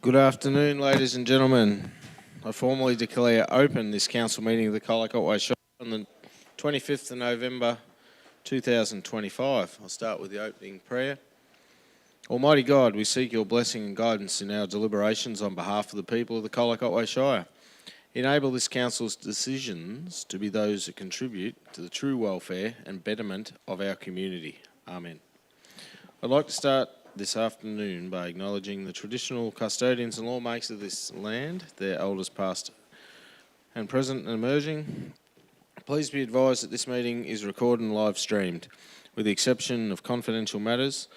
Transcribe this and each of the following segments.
Good afternoon, ladies and gentlemen. I formally declare open this council meeting of the Colac Otway Shire on the 25th of November 2025. I'll start with the opening prayer. Almighty God, we seek your blessing and guidance in our deliberations on behalf of the people of the Colac Otway Shire. Enable this council's decisions to be those that contribute to the true welfare and betterment of our community. Amen. I'd like to start this afternoon by acknowledging the traditional custodians and lawmakers of this land, their elders past and present and emerging. Please be advised that this meeting is recorded and live streamed, with the exception of confidential matters.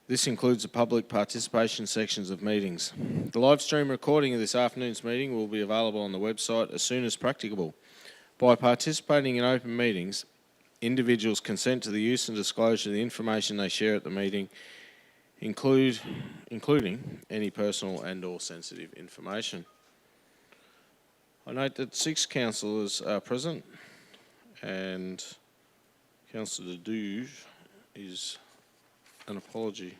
This includes the public participation sections of meetings. The live stream recording of this afternoon's meeting will be available on the website as soon as practicable. By participating in open meetings, individuals consent to the use and disclosure of the information they share at the meeting, including any personal and or sensitive information. I note that 6 councillors are present and Councillor Douge is an apology.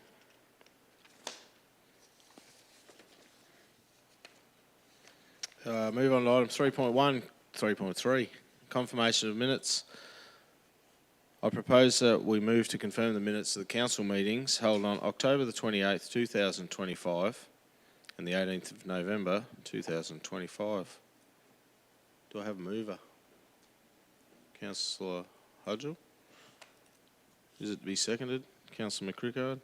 Move on to item 3.1, 3.3, confirmation of minutes. I propose that we move to confirm the minutes of the council meetings held on October the 28th, 2025 and the 18th of November 2025. Do I have a mover? Councillor Hudgell? Is it to be seconded? Councillor McCrickard?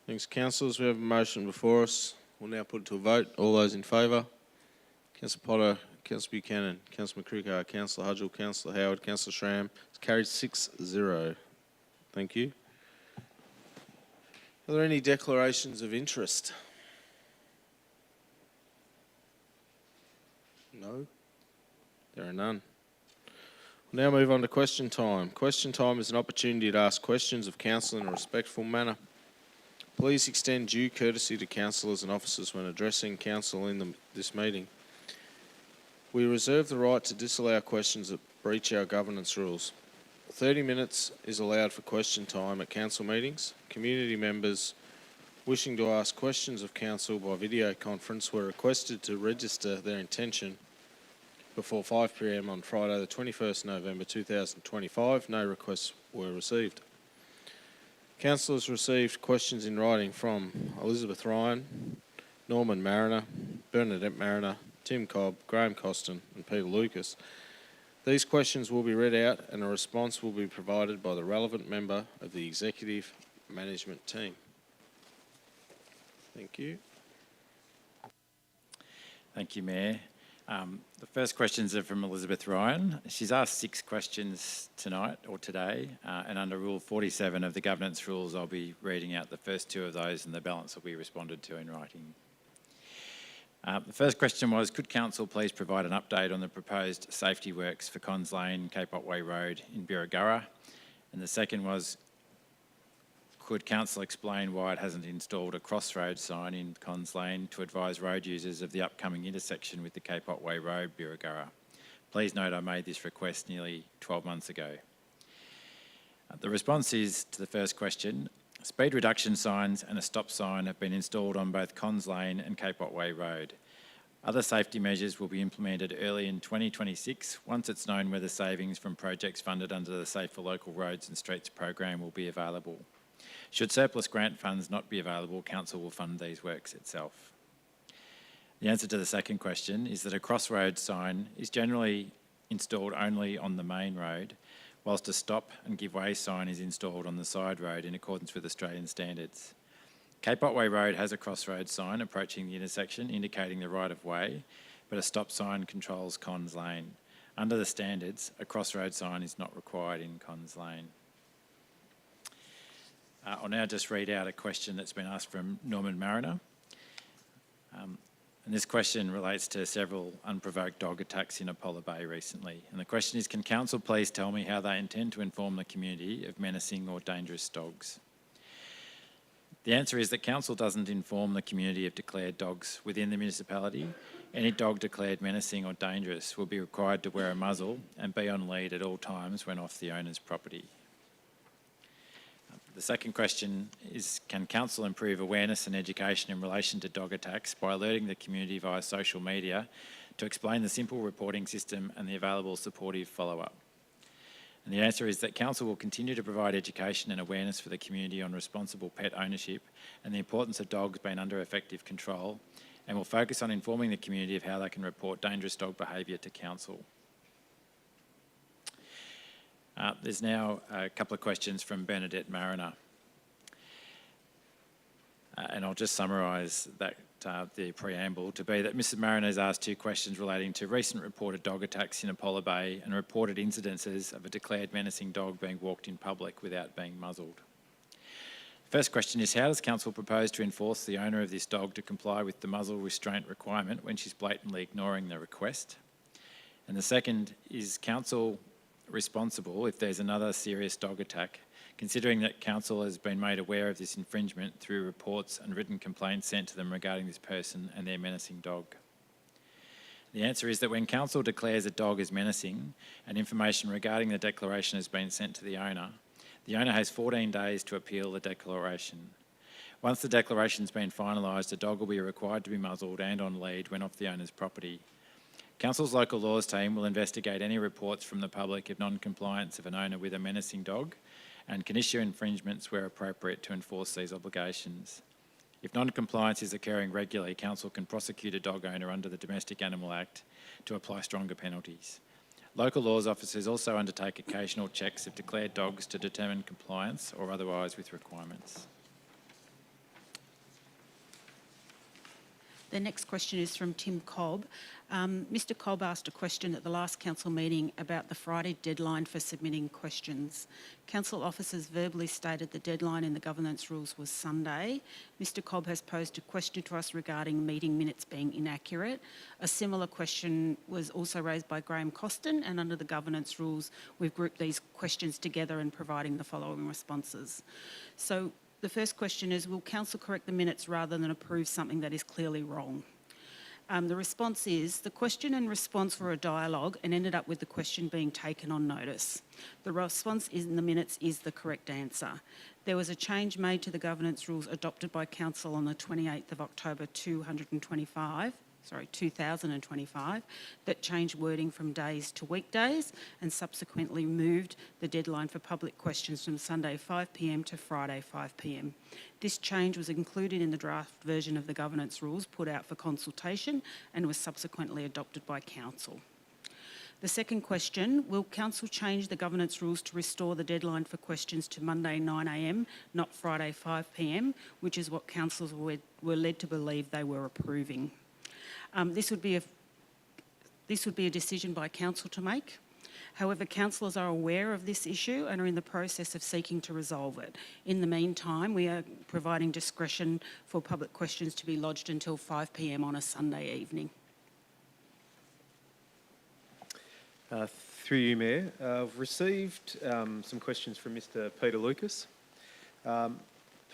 Thanks, councillors. We have a motion before us. We'll now put it to a vote. All those in favour? Councillor Potter, Councillor Buchanan, Councillor McCrickard, Councillor Hudgell, Councillor Howard, Councillor Schramm. It's carried 6-0. Thank you. Are there any declarations of interest? No? There are none. We'll now move on to question time. Question time is an opportunity to ask questions of council in a respectful manner. Please extend due courtesy to councillors and officers when addressing council in this meeting. We reserve the right to disallow questions that breach our governance rules. 30 minutes is allowed for question time at council meetings. Community members wishing to ask questions of council by video conference were requested to register their intention before 5 p.m. on Friday the 21st November 2025. No requests were received. Councillors received questions in writing from Elizabeth Ryan, Norman Mariner, Bernadette Mariner, Tim Cobb, Graham Costin and Peter Lucas. These questions will be read out and a response will be provided by the relevant member of the executive management team. Thank you. Thank you, Mayor. The first questions are from Elizabeth Ryan. She's asked 6 questions tonight or today, and under Rule 47 of the Governance Rules, I'll be reading out the first 2 of those and the balance will be responded to in writing. The first question was, could Council please provide an update on the proposed safety works for Cons Lane, Cape Otway Road in Birregurra? And the second was, could Council explain why it hasn't installed a crossroad sign in Cons Lane to advise road users of the upcoming intersection with the Cape Otway Road, Birregurra? Please note I made this request nearly 12 months ago. The response is to the first question, speed reduction signs and a stop sign have been installed on both Cons Lane and Cape Otway Road. Other safety measures will be implemented early in 2026 once it's known whether savings from projects funded under the Safer Local Roads and Streets program will be available. Should surplus grant funds not be available, Council will fund these works itself. The answer to the second question is that a crossroad sign is generally installed only on the main road, whilst a stop and give way sign is installed on the side road in accordance with Australian standards. Cape Otway Road has a crossroad sign approaching the intersection indicating the right of way, but a stop sign controls Cons Lane. Under the standards, a crossroad sign is not required in Cons Lane. I'll now just read out a question that's been asked from Norman Mariner. And this question relates to several unprovoked dog attacks in Apollo Bay recently. And the question is, can Council please tell me how they intend to inform the community of menacing or dangerous dogs? The answer is that Council doesn't inform the community of declared dogs within the municipality. Any dog declared menacing or dangerous will be required to wear a muzzle and be on lead at all times when off the owner's property. The second question is, can council improve awareness and education in relation to dog attacks by alerting the community via social media to explain the simple reporting system and the available supportive follow-up? And the answer is that council will continue to provide education and awareness for the community on responsible pet ownership and the importance of dogs being under effective control, and will focus on informing the community of how they can report dangerous dog behaviour to council. There's now a couple of questions from Bernadette Mariner. And I'll just summarise that the preamble to be that Mrs Mariner has asked two questions relating to recent reported dog attacks in Apollo Bay and reported incidences of a declared menacing dog being walked in public without being muzzled. The first question is, how does council propose to enforce the owner of this dog to comply with the muzzle restraint requirement when she's blatantly ignoring the request? And the second, is council responsible if there's another serious dog attack, considering that council has been made aware of this infringement through reports and written complaints sent to them regarding this person and their menacing dog? The answer is that when council declares a dog is menacing and information regarding the declaration has been sent to the owner has 14 days to appeal the declaration. Once the declaration's been finalised, the dog will be required to be muzzled and on lead when off the owner's property. Council's local laws team will investigate any reports from the public of non-compliance of an owner with a menacing dog and can issue infringements where appropriate to enforce these obligations. If non-compliance is occurring regularly, council can prosecute a dog owner under the Domestic Animal Act to apply stronger penalties. Local laws officers also undertake occasional checks of declared dogs to determine compliance or otherwise with requirements. The next question is from Tim Cobb. Mr Cobb asked a question at the last council meeting about the Friday deadline for submitting questions. Council officers verbally stated the deadline in the governance rules was Sunday. Mr Cobb has posed a question to us regarding meeting minutes being inaccurate. A similar question was also raised by Graham Costin, and under the governance rules, we've grouped these questions together and providing the following responses. So, the first question is, will council correct the minutes rather than approve something that is clearly wrong? The response is, the question and response were a dialogue and ended up with the question being taken on notice. The response in the minutes is the correct answer. There was a change made to the governance rules adopted by council on the 28th of October 2025, that changed wording from days to weekdays and subsequently moved the deadline for public questions from Sunday 5 p.m. to Friday 5 p.m. This change was included in the draft version of the governance rules put out for consultation and was subsequently adopted by council. The second question, will council change the governance rules to restore the deadline for questions to Monday 9 a.m, not Friday 5 p.m, which is what councillors were led to believe they were approving? This would be a decision by council to make. However, councillors are aware of this issue and are in the process of seeking to resolve it. In the meantime, we are providing discretion for public questions to be lodged until 5 p.m. on a Sunday evening. Through you, Mayor, I've received some questions from Mr Peter Lucas.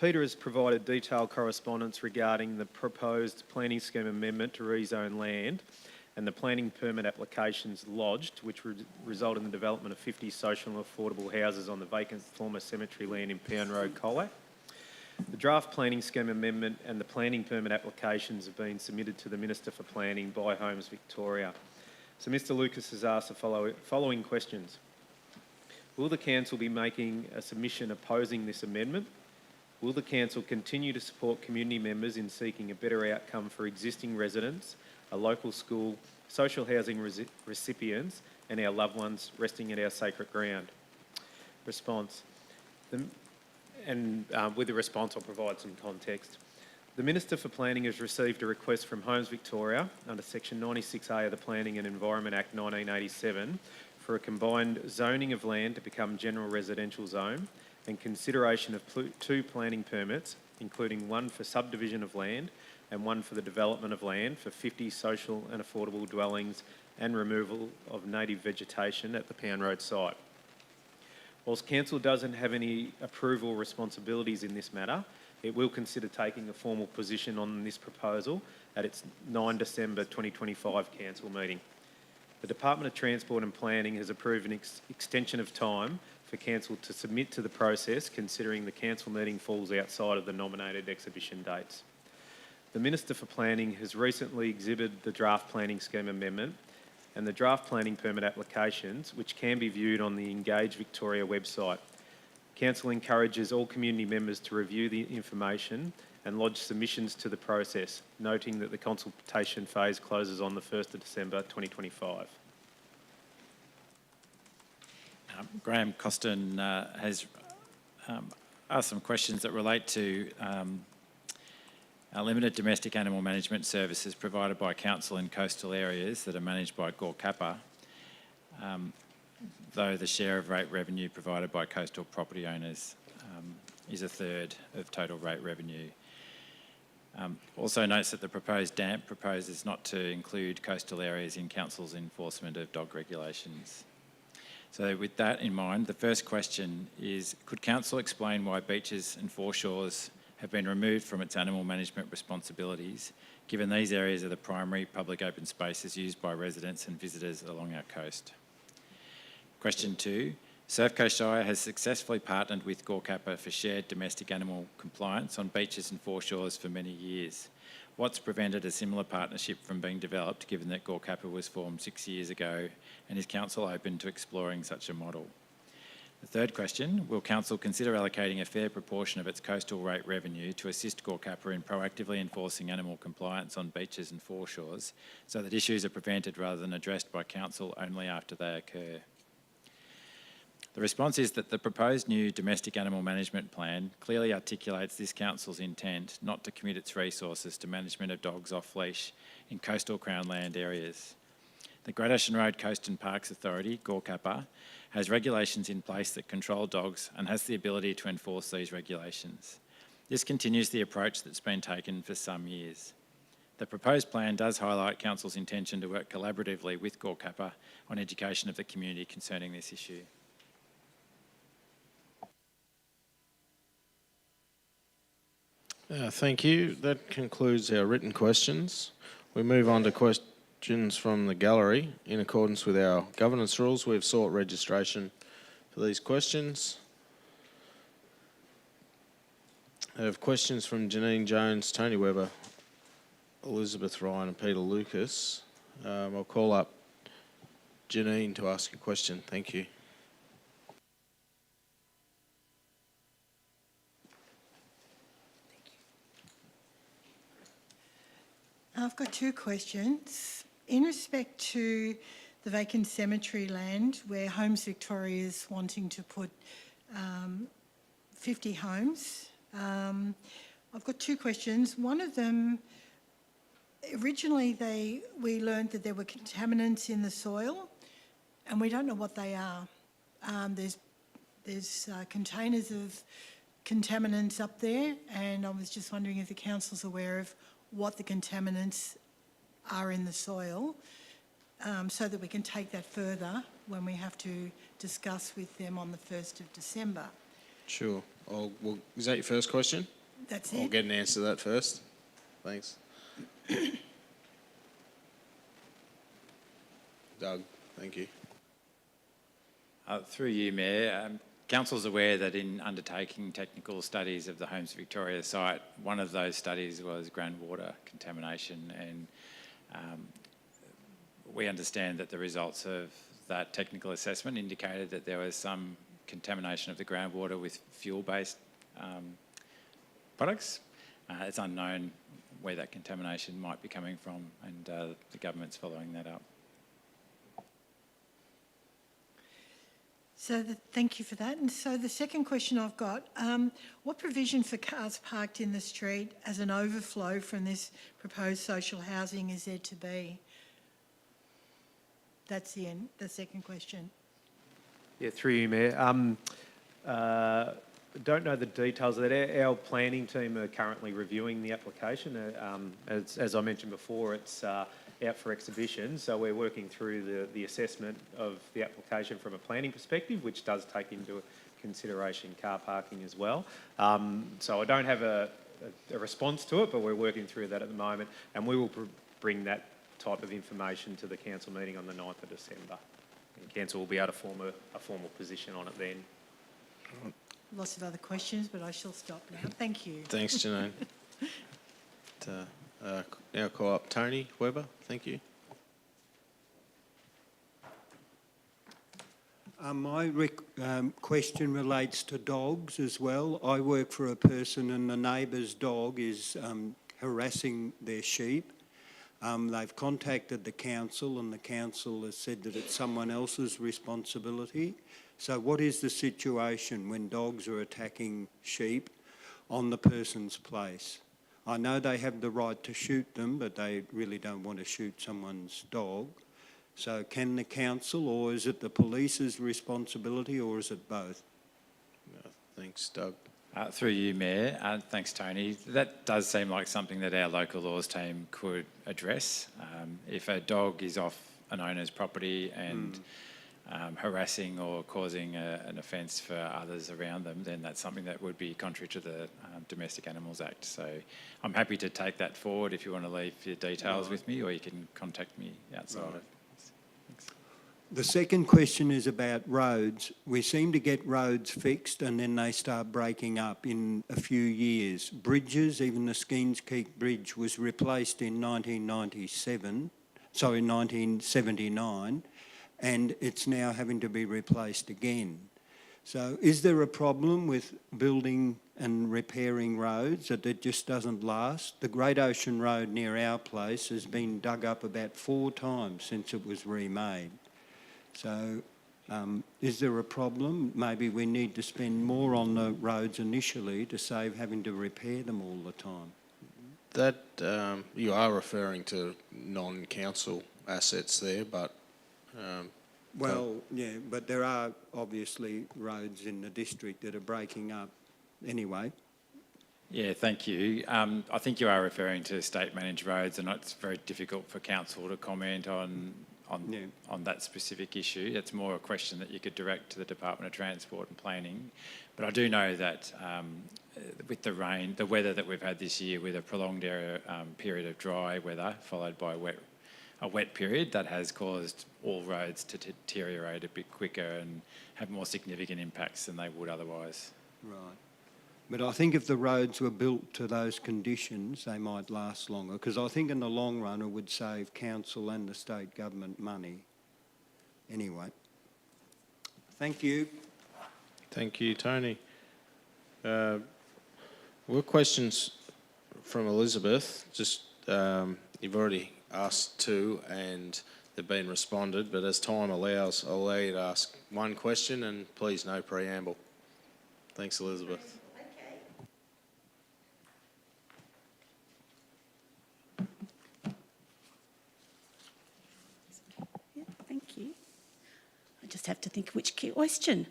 Peter has provided detailed correspondence regarding the proposed planning scheme amendment to rezone land and the planning permit applications lodged, which would result in the development of 50 social and affordable houses on the vacant former cemetery land in Pound Road, Colac. The draft planning scheme amendment and the planning permit applications have been submitted to the Minister for Planning by Homes Victoria. So Mr Lucas has asked the following questions. Will the council be making a submission opposing this amendment? Will the council continue to support community members in seeking a better outcome for existing residents, a local school, social housing recipients and our loved ones resting at our sacred ground? Response. With the response I'll provide some context. The Minister for Planning has received a request from Homes Victoria under Section 96A of the Planning and Environment Act 1987 for a combined zoning of land to become general residential zone and consideration of two planning permits, including one for subdivision of land and one for the development of land for 50 social and affordable dwellings and removal of native vegetation at the Pound Road site. Whilst Council doesn't have any approval responsibilities in this matter, it will consider taking a formal position on this proposal at its 9 December 2025 Council meeting. The Department of Transport and Planning has approved an extension of time for for council to submit to the process, considering the council meeting falls outside of the nominated exhibition dates. The Minister for Planning has recently exhibited the draft planning scheme amendment and the draft planning permit applications, which can be viewed on the Engage Victoria website. Council encourages all community members to review the information and lodge submissions to the process, noting that the consultation phase closes on the 1st of December 2025. Graham Costin has asked some questions that relate to limited domestic animal management services provided by council in coastal areas that are managed by GORCAPA, though the share of rate revenue provided by coastal property owners is a third of total rate revenue. Also notes that the proposed DAMP proposes not to include coastal areas in council's enforcement of dog regulations. So with that in mind, the first question is, could council explain why beaches and foreshores have been removed from its animal management responsibilities, given these areas are the primary public open spaces used by residents and visitors along our coast? Question 2, Surf Coast Shire has successfully partnered with GORCAPA for shared domestic animal compliance on beaches and foreshores for many years. What's prevented a similar partnership from being developed, given that GORCAPA was formed 6 years ago, and is council open to exploring such a model? The third question, will council consider allocating a fair proportion of its coastal rate revenue to assist GORCAPA in proactively enforcing animal compliance on beaches and foreshores so that issues are prevented rather than addressed by council only after they occur? The response is that the proposed new domestic animal management plan clearly articulates this council's intent not to commit its resources to management of dogs off leash in coastal Crown land areas. The Great Ocean Road Coast and Parks Authority, GORCAPA, has regulations in place that control dogs and has the ability to enforce these regulations. This continues the approach that's been taken for some years. The proposed plan does highlight council's intention to work collaboratively with GORCAPA on education of the community concerning this issue. Thank you. That concludes our written questions. We move on to questions from the gallery. In accordance with our governance rules, we've sought registration for these questions. I have questions from Janine Jones, Tony Webber, Elizabeth Ryan and Peter Lucas. I'll call up Janine to ask a question. Thank you. I've got two questions. In respect to the vacant cemetery land where Homes Victoria is wanting to put 50 homes, I've got two questions. One of them, originally we learned that there were contaminants in the soil and we don't know what they are. There's containers of contaminants up there, and I was just wondering if the council's aware of what the contaminants are in the soil, so that we can take that further when we have to discuss with them on the 1st of December. Sure. Well, is that your first question? That's it. I'll get an answer to that first. Thanks. Doug, thank you. Through you, Mayor, Council's aware that in undertaking technical studies of the Homes Victoria site, one of those studies was groundwater contamination, and we understand that the results of that technical assessment indicated that there was some contamination of the groundwater with fuel-based products. It's unknown where that contamination might be coming from, and the government's following that up. So thank you for that. And so the second question I've got, what provision for cars parked in the street as an overflow from this proposed social housing is there to be? That's the end, the second question. Yeah, through you, Mayor. Don't know the details of that. Our planning team are currently reviewing the application. As I mentioned before, it's out for exhibition, so we're working through the assessment of the application from a planning perspective, which does take into consideration car parking as well. So I don't have a response to it, but we're working through that at the moment, and we will bring that type of information to the council meeting on the 9th of December. And council will be able to form a formal position on it then. Lots of other questions, but I shall stop now. Thank you. Thanks, Janine. Now call up Tony Webber. Thank you. My question relates to dogs as well. I work for a person and the neighbour's dog is harassing their sheep. They've contacted the council and the council has said that it's someone else's responsibility. So what is the situation when dogs are attacking sheep on the person's place? I know they have the right to shoot them, but they really don't want to shoot someone's dog. So can the council, or is it the police's responsibility, or is it both? Thanks, Doug. Through you, Mayor. Thanks, Tony. That does seem like something that our local laws team could address. If a dog is off an owner's property and harassing or causing an offence for others around them, then that's something that would be contrary to the Domestic Animals Act. So I'm happy to take that forward if you want to leave your details with me, or you can contact me outside of. Thanks. The second question is about roads. We seem to get roads fixed and then they start breaking up in a few years. Bridges, even the Skeens Keek Bridge was replaced in 1979, and it's now having to be replaced again. So is there a problem with building and repairing roads, that it just doesn't last? The Great Ocean Road near our place has been dug up about 4 times since it was remade. So is there a problem? Maybe we need to spend more on the roads initially to save having to repair them all the time. That you are referring to non-council assets there, but Well, yeah, but there are obviously roads in the district that are breaking up anyway. Yeah, thank you. I think you are referring to state-managed roads, and it's very difficult for council to comment on that specific issue. It's more a question that you could direct to the Department of Transport and Planning. But I do know that with the weather that we've had this year, with a prolonged period of dry weather followed by a wet period, that has caused all roads to deteriorate a bit quicker and have more significant impacts than they would otherwise. Right. But I think if the roads were built to those conditions, they might last longer, because I think in the long run it would save council and the state government money. Anyway, thank you. thank you, Tony. Were questions from Elizabeth? Just you've already asked 2 and they've been responded, but as time allows, I'll allow you to ask 1 question and please no preamble. Thanks, Elizabeth. Yeah, thank you. I just have to think which question.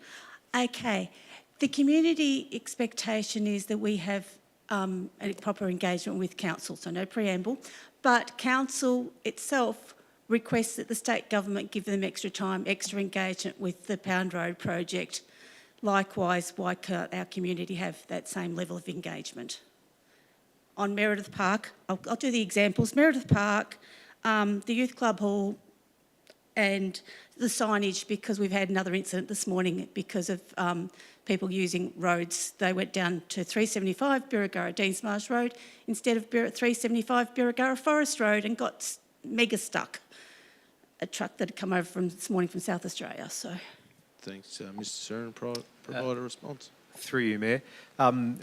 Okay. The community expectation is that we have a proper engagement with council, so no preamble. But council itself requests that the state government give them extra time, extra engagement with the Pound Road project. Likewise, why can't our community have that same level of engagement? On Meredith Park, I'll do the examples. Meredith Park, the Youth Club Hall, and the signage, because we've had another incident this morning because of people using roads. They went down to 375 Birregurra Deansmarsh Road instead of 375 Birregurra Forest Road and got mega stuck. A truck that had come over this morning from South Australia. So, Thanks. Mr. Seren, provide a response. Through you, Mayor.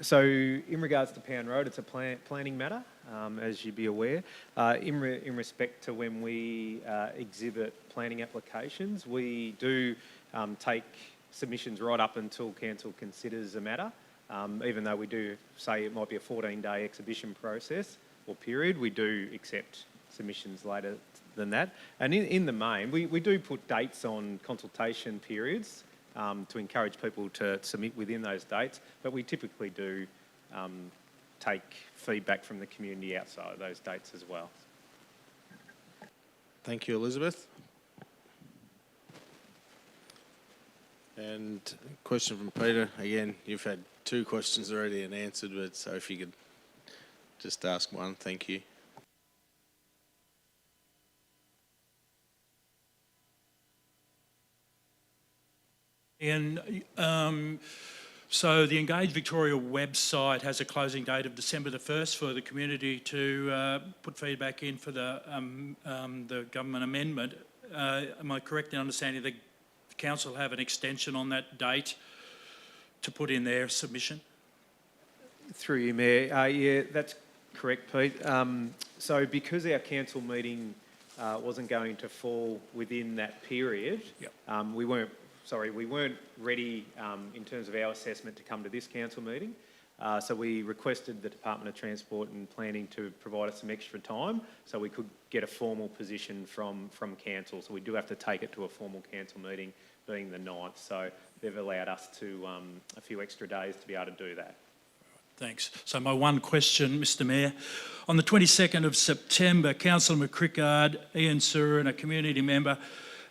So in regards to Pound Road, it's a planning matter, as you'd be aware. In respect to when we exhibit planning applications, we do take submissions right up until council considers a matter. Even though we do say it might be a 14-day exhibition process or period, we do accept submissions later than that. And in the main, we do put dates on consultation periods to encourage people to submit within those dates, but we typically do take feedback from the community outside of those dates as well. Thank you, Elizabeth. And question from Peter. Again, you've had 2 questions already and answered, but so if you could just ask 1, thank you. And So the Engage Victoria website has a closing date of December the 1st for the community to put feedback in for the government amendment. Am I correct in understanding the council have an extension on that date to put in their submission? Through you, Mayor. Yeah, that's correct, Pete. So because our council meeting wasn't going to fall within that period, Yep. we weren't ready in terms of our assessment to come to this council meeting. So we requested the Department of Transport and Planning to provide us some extra time so we could get a formal position from council. So we do have to take it to a formal council meeting, being the 9th. So they've allowed us to a few extra days to be able to do that. Thanks. So my one question, Mr Mayor. On the 22nd of September, Councillor McCrickard, Ian Sewer and a community member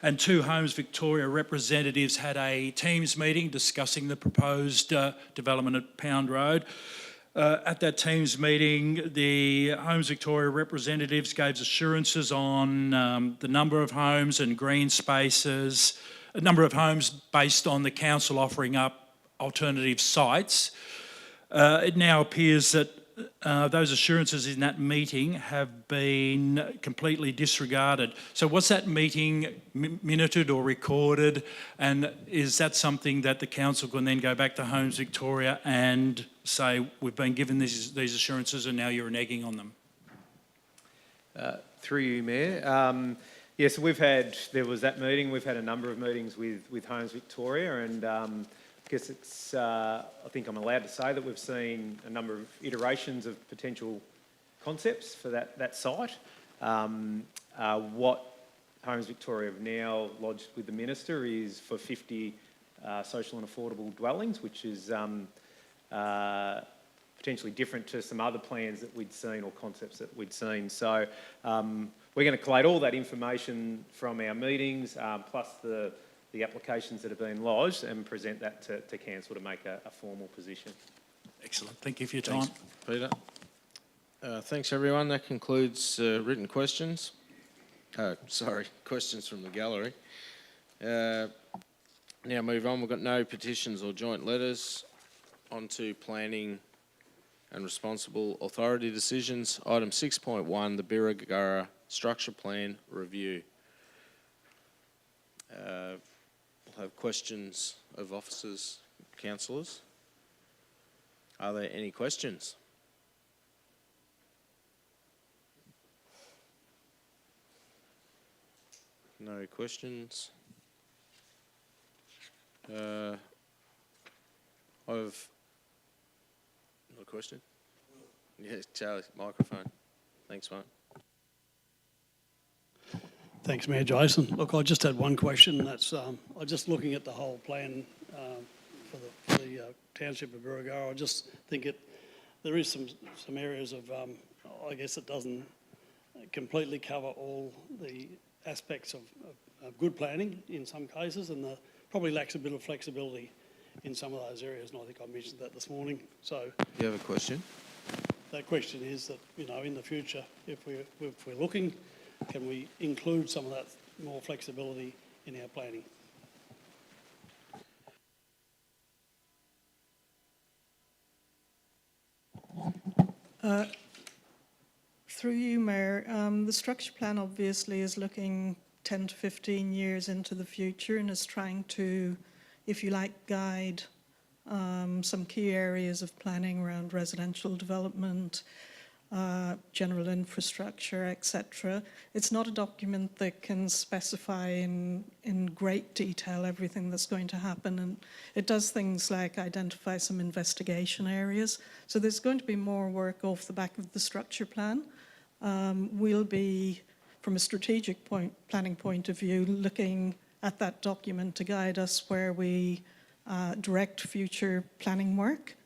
and 2 Homes Victoria representatives had a Teams meeting discussing the proposed development at Pound Road. At that Teams meeting, the Homes Victoria representatives gave assurances on the number of homes and green spaces, a number of homes based on the council offering up alternative sites. It now appears that those assurances in that meeting have been completely disregarded. So was that meeting minuted or recorded, and is that something that the council can then go back to Homes Victoria and say, we've been given these assurances and now you're reneging on them? Through you, Mayor. So there was that meeting. We've had a number of meetings with Homes Victoria, and I guess it's, I think I'm allowed to say that we've seen a number of iterations of potential concepts for that site. What Homes Victoria have now lodged with the Minister is for 50 social and affordable dwellings, which is potentially different to some other plans that we'd seen or concepts that we'd seen. So we're going to collate all that information from our meetings, plus the applications that have been lodged, and present that to council to make a formal position. Excellent. Thank you for your time. Thanks, Peter. Thanks, everyone. That concludes written questions. Questions from the gallery. Now move on. We've got no petitions or joint letters. On to planning and responsible authority decisions. Item 6.1, the Birregurra Structure Plan Review. We'll have questions of officers, councillors. Are there any questions? No questions. I've no question. Yes, Charlie, microphone. Thanks, mate. Thanks, Mayor Jason. Look, I just had one question. That's I'm just looking at the whole plan for the township of Birregurra. I just think there is some areas of I guess it doesn't completely cover all the aspects of good planning in some cases, and probably lacks a bit of flexibility in some of those areas. And I think I mentioned that this morning. So You have a question? that question is that, you know, in the future, if we're looking, can we include some of that more flexibility in our planning? Through you, Mayor, the structure plan obviously is looking 10 to 15 years into the future and is trying to, if you like, guide some key areas of planning around residential development, general infrastructure, etc. It's not a document that can specify in great detail everything that's going to happen, and it does things like identify some investigation areas. So there's going to be more work off the back of the structure plan. We'll be, from a strategic planning point of view, looking at that document to guide us where we direct future planning work.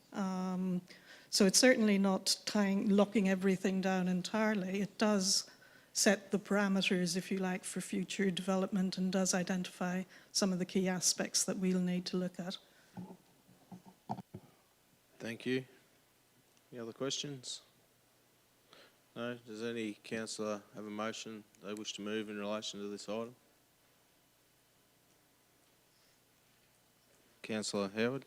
So it's certainly not locking everything down entirely. It does set the parameters, if you like, for future development, and does identify some of the key aspects that we'll need to look at. Thank you. Any other questions? No? Does any councillor have a motion they wish to move in relation to this item? Councillor Howard?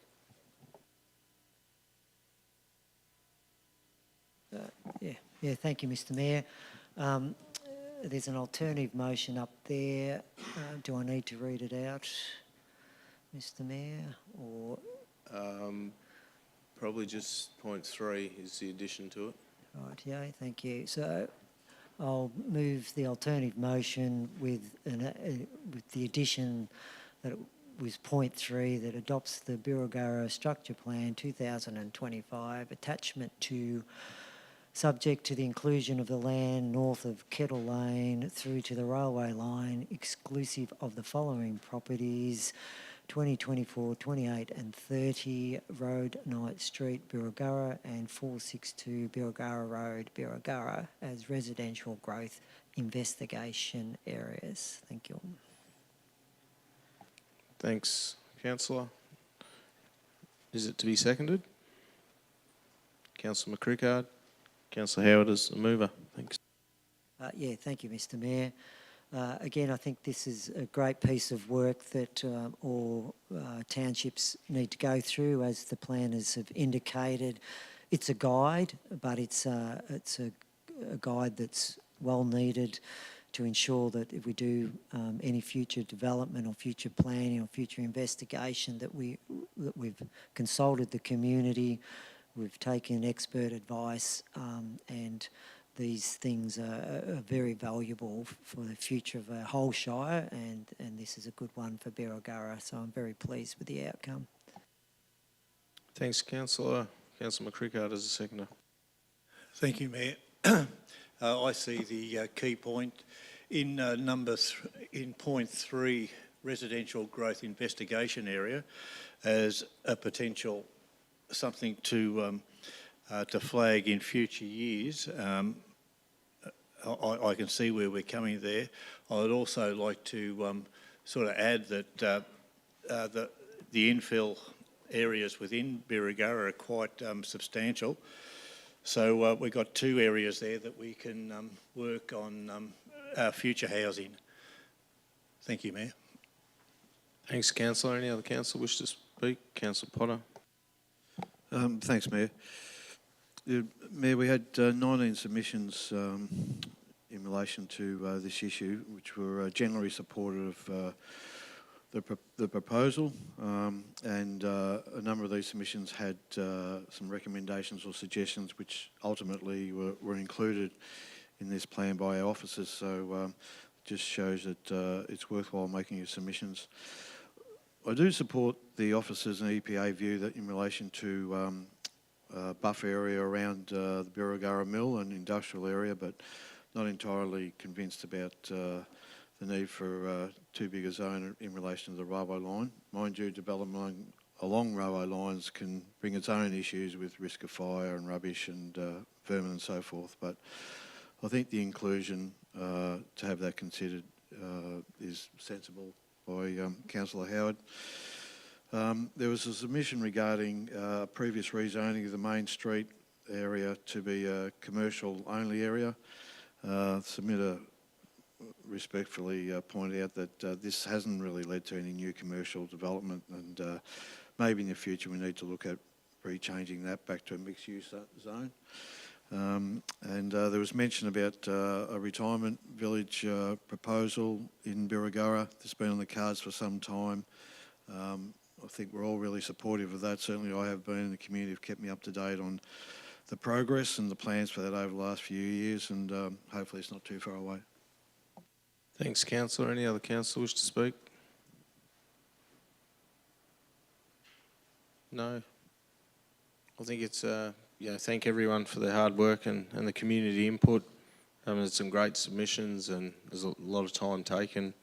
Yeah, thank you, Mr Mayor. There's an alternative motion up there. Do I need to read it out, Mr Mayor? Or Probably just point 3 is the addition to it. right, yeah, thank you. So I'll move the alternative motion with the addition that it was point 3 that adopts the Birregurra Structure Plan 2025 attachment to subject to the inclusion of the land north of Kettle Lane through to the railway line, exclusive of the following properties: 20, 24, 28 and 30 Road Knight Street, Birregurra, and 462 Birregurra Road, Birregurra, as residential growth investigation areas. Thank you. Thanks, Councillor. Is it to be seconded? Councillor McCrickard. Councillor Howard as the mover. Thanks. Yeah, thank you, Mr Mayor. Again, I think this is a great piece of work that all townships need to go through, as the planners have indicated. It's a guide, but it's a guide that's well needed to ensure that if we do any future development or future planning or future investigation, that we've consulted the community, we've taken expert advice, and these things are very valuable for the future of our whole shire, and this is a good one for Birregurra, so I'm very pleased with the outcome. Thanks, Councillor. Councillor McCrickard as a seconder. Thank you, Mayor. I see the key point in in point 3, residential growth investigation area, as a potential something to flag in future years. I can see where we're coming there. I would also like to sort of add that the infill areas within Birregurra are quite substantial. So we've got 2 areas there that we can work on future housing. Thank you, Mayor. Thanks, Councillor. Any other councillor wish to speak? Councillor Potter. Thanks, Mayor. Mayor, we had 19 submissions in relation to this issue, which were generally supportive of the proposal, and a number of these submissions had some recommendations or suggestions which ultimately were included in this plan by our officers, so just shows that it's worthwhile making your submissions. I do support the officers and EPA view that in relation to buffer area around the Birregurra Mill and industrial area, but not entirely convinced about the need for too big a zone in relation to the railway line. Mind you, development along railway lines can bring its own issues with risk of fire and rubbish and vermin and so forth, but I think the inclusion to have that considered is sensible by Councillor Howard. There was a submission regarding previous rezoning of the Main Street area to be a commercial-only area. Submitter respectfully pointed out that this hasn't really led to any new commercial development, and maybe in the future we need to look at re-changing that back to a mixed-use zone. And there was mention about a retirement village proposal in Birregurra that's been on the cards for some time. I think we're all really supportive of that. Certainly I have been, and the community have kept me up to date on the progress and the plans for that over the last few years, and hopefully it's not too far away. Thanks, Councillor. Any other councillor wish to speak? No. I think it's, thank everyone for their hard work and the community input. There's some great submissions and there's a lot of time taken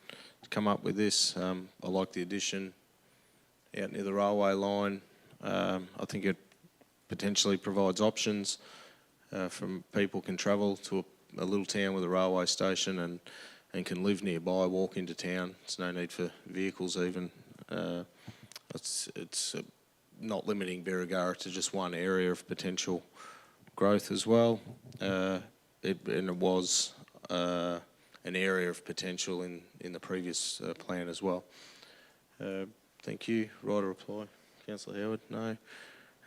to come up with this. I like the addition out near the railway line. I think it potentially provides options from people can travel to a little town with a railway station and can live nearby, walk into town. There's no need for vehicles even. It's not limiting Birregurra to just one area of potential growth as well. It was an area of potential in the previous plan as well. Thank you. Right or reply? Councillor Howard? No.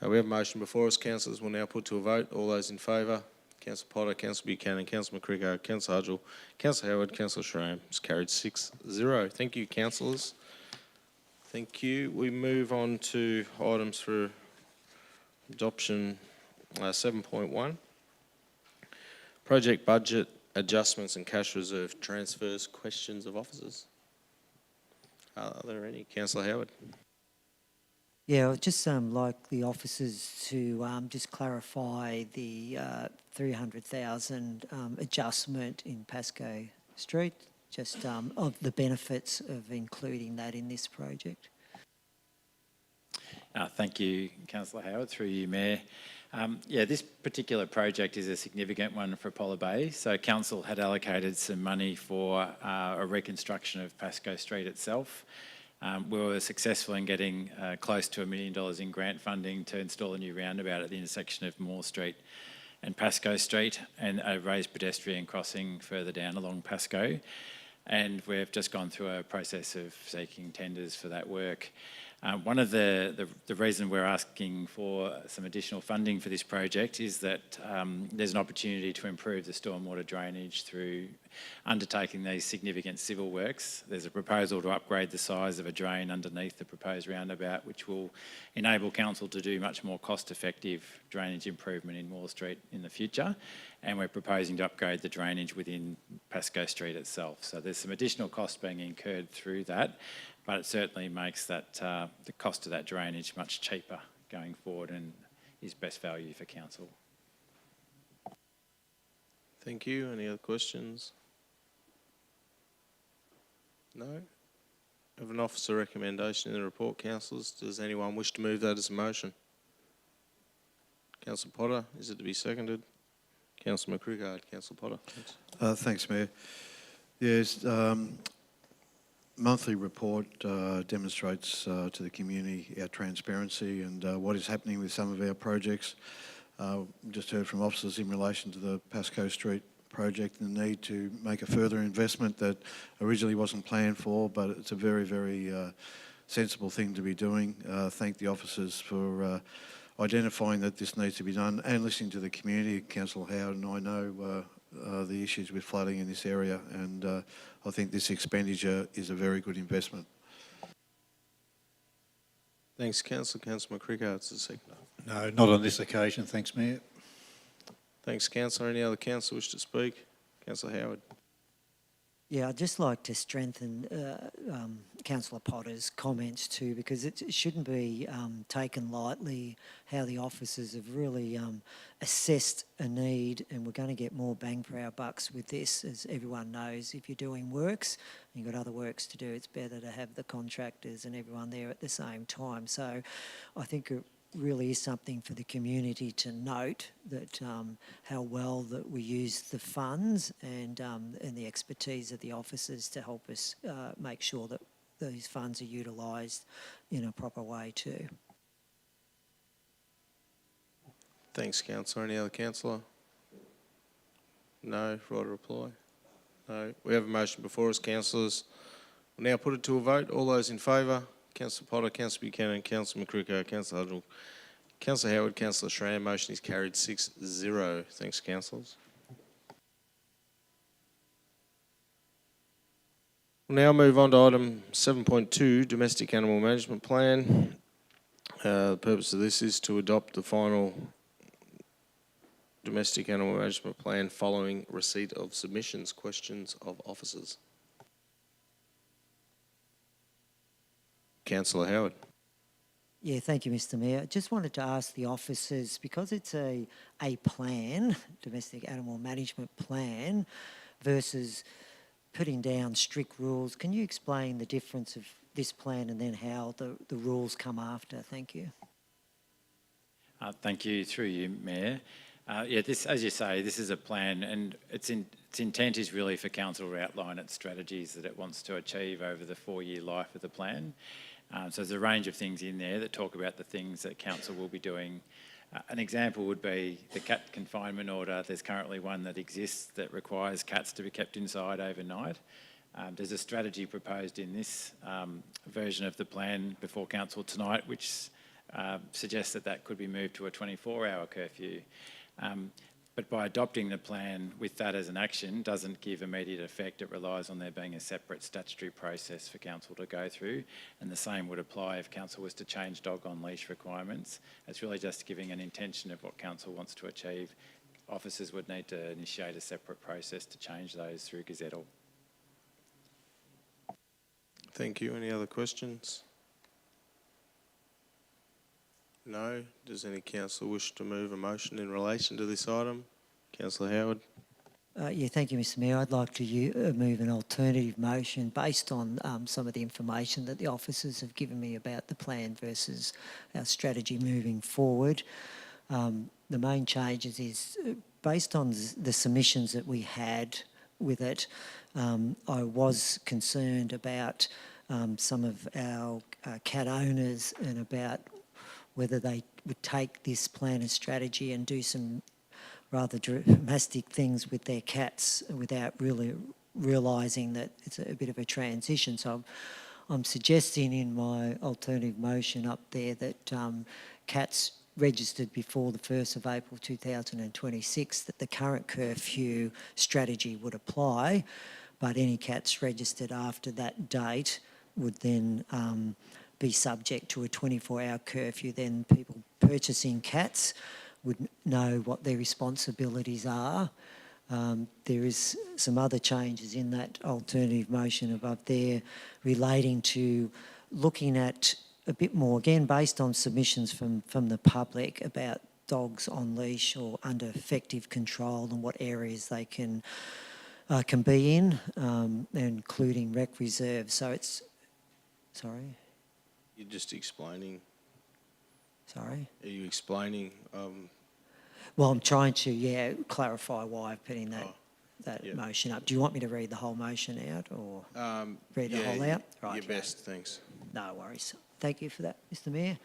We have a motion before us. Councillors will now put to a vote. All those in favour? Councillor Potter, Councillor Buchanan, Councillor McCricker, Councillor Hudgell, Councillor Howard, Councillor Schramm. It's carried 6-0. Thank you, councillors. Thank you. We move on to items for adoption 7.1. Project budget adjustments and cash reserve transfers. Questions of officers? Are there any? Councillor Howard. Yeah, I'd just like the officers to just clarify the 300,000 adjustment in Pascoe Street, just of the benefits of including that in this project. Thank you, Councillor Howard, through you, Mayor. Yeah, this particular project is a significant one for Apollo Bay. So Council had allocated some money for a reconstruction of Pascoe Street itself. We were successful in getting close to $1 million in grant funding to install a new roundabout at the intersection of Moore Street and Pascoe Street, and a raised pedestrian crossing further down along Pascoe. And we've just gone through a process of seeking tenders for that work. One of the reason we're asking for some additional funding for this project is that there's an opportunity to improve the stormwater drainage through undertaking these significant civil works. There's a proposal to upgrade the size of a drain underneath the proposed roundabout, which will enable council to do much more cost-effective drainage improvement in Moore Street in the future. And we're proposing to upgrade the drainage within Pascoe Street itself. So there's some additional costs being incurred through that, but it certainly makes that the cost of that drainage much cheaper going forward and is best value for council. Thank you. Any other questions? No? I have an officer recommendation in the report, councillors. Does anyone wish to move that as a motion? Councillor Potter, is it to be seconded? Councillor McCrickard, Councillor Potter. Thanks. Thanks, Mayor. Yes, monthly report demonstrates to the community our transparency and what is happening with some of our projects. Just heard from officers in relation to the Pascoe Street project and the need to make a further investment that originally wasn't planned for, but it's a very, very sensible thing to be doing. Thank the officers for identifying that this needs to be done and listening to the community. Councillor Howard and I know the issues with flooding in this area, and I think this expenditure is a very good investment. Thanks, Councillor. Councillor McCrickard, it's the seconder. No, not on this occasion. Thanks, Mayor. Thanks, Councillor. Any other councillor wish to speak? Councillor Howard. Yeah, I'd just like to strengthen Councillor Potter's comments too, because it shouldn't be taken lightly how the officers have really assessed a need, and we're going to get more bang for our bucks with this. As everyone knows, if you're doing works and you've got other works to do, it's better to have the contractors and everyone there at the same time. So I think it really is something for the community to note, that how well that we use the funds and the expertise of the officers to help us make sure that these funds are utilised in a proper way too. Thanks, councillor. Any other councillor? No. Right to reply? No. We have a motion before us, councillors. We'll now put it to a vote. All those in favour? Councillor Potter, Councillor Buchanan, Councillor McCricker, Councillor Hudgell, Councillor Howard, Councillor Schramm. Motion is carried 6-0. Thanks, councillors. We'll now move on to item 7.2, Domestic Animal Management Plan. The purpose of this is to adopt the final Domestic Animal Management Plan following receipt of submissions. Questions of officers? Councillor Howard. Yeah, thank you, Mr. Mayor. I just wanted to ask the officers, because it's a plan, domestic animal management plan, versus putting down strict rules, can you explain the difference of this plan and then how the rules come after? Thank you. Thank you, through you, Mayor. Yeah, this, as you say, this is a plan, and its intent is really for council to outline its strategies that it wants to achieve over the 4-year life of the plan. So there's a range of things in there that talk about the things that council will be doing. An example would be the cat confinement order. There's currently one that exists that requires cats to be kept inside overnight. There's a strategy proposed in this version of the plan before council tonight, which suggests that that could be moved to a 24-hour curfew. But by adopting the plan with that as an action doesn't give immediate effect. It relies on there being a separate statutory process for council to go through, and the same would apply if council was to change dog on leash requirements. It's really just giving an intention of what council wants to achieve. Officers would need to initiate a separate process to change those through gazettal. Thank you. Any other questions? No. Does any councillor wish to move a motion in relation to this item? Councillor Howard. Yeah, thank you, Mr Mayor. I'd like to move an alternative motion based on some of the information that the officers have given me about the plan versus our strategy moving forward. The main changes is based on the submissions that we had with it. I was concerned about some of our cat owners and about whether they would take this plan and strategy and do some rather drastic things with their cats without really realising that it's a bit of a transition. So I'm suggesting in my alternative motion up there that cats registered before the 1st of April 2026, that the current curfew strategy would apply, but any cats registered after that date would then be subject to a 24-hour curfew. Then people purchasing cats would know what their responsibilities are. There is some other changes in that alternative motion above there relating to looking at a bit more, again, based on submissions from the public about dogs on leash or under effective control and what areas they can be in, including rec reserves. So it's... Sorry? You're just explaining. Sorry? Are you explaining? Well, I'm trying to, clarify why I'm putting that motion up. Do you want me to read the whole motion out or read the whole out? Right. Your best, thanks. No worries. Thank you for that, Mr Mayor.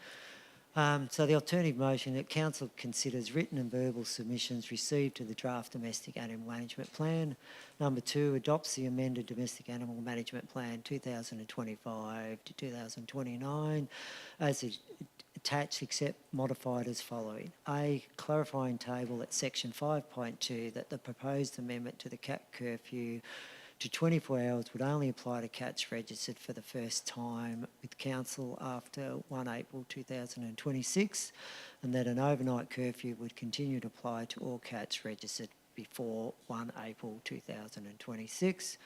So the alternative motion that council considers written and verbal submissions received to the draft domestic animal management plan. Number 2, adopts the amended domestic animal management plan 2025 to 2029 as attached except modified as following. A, clarifying table at section 5.2 that the proposed amendment to the cat curfew to 24 hours would only apply to cats registered for the first time with council after 1 April 2026, and that an overnight curfew would continue to apply to all cats registered before 1 April 2026.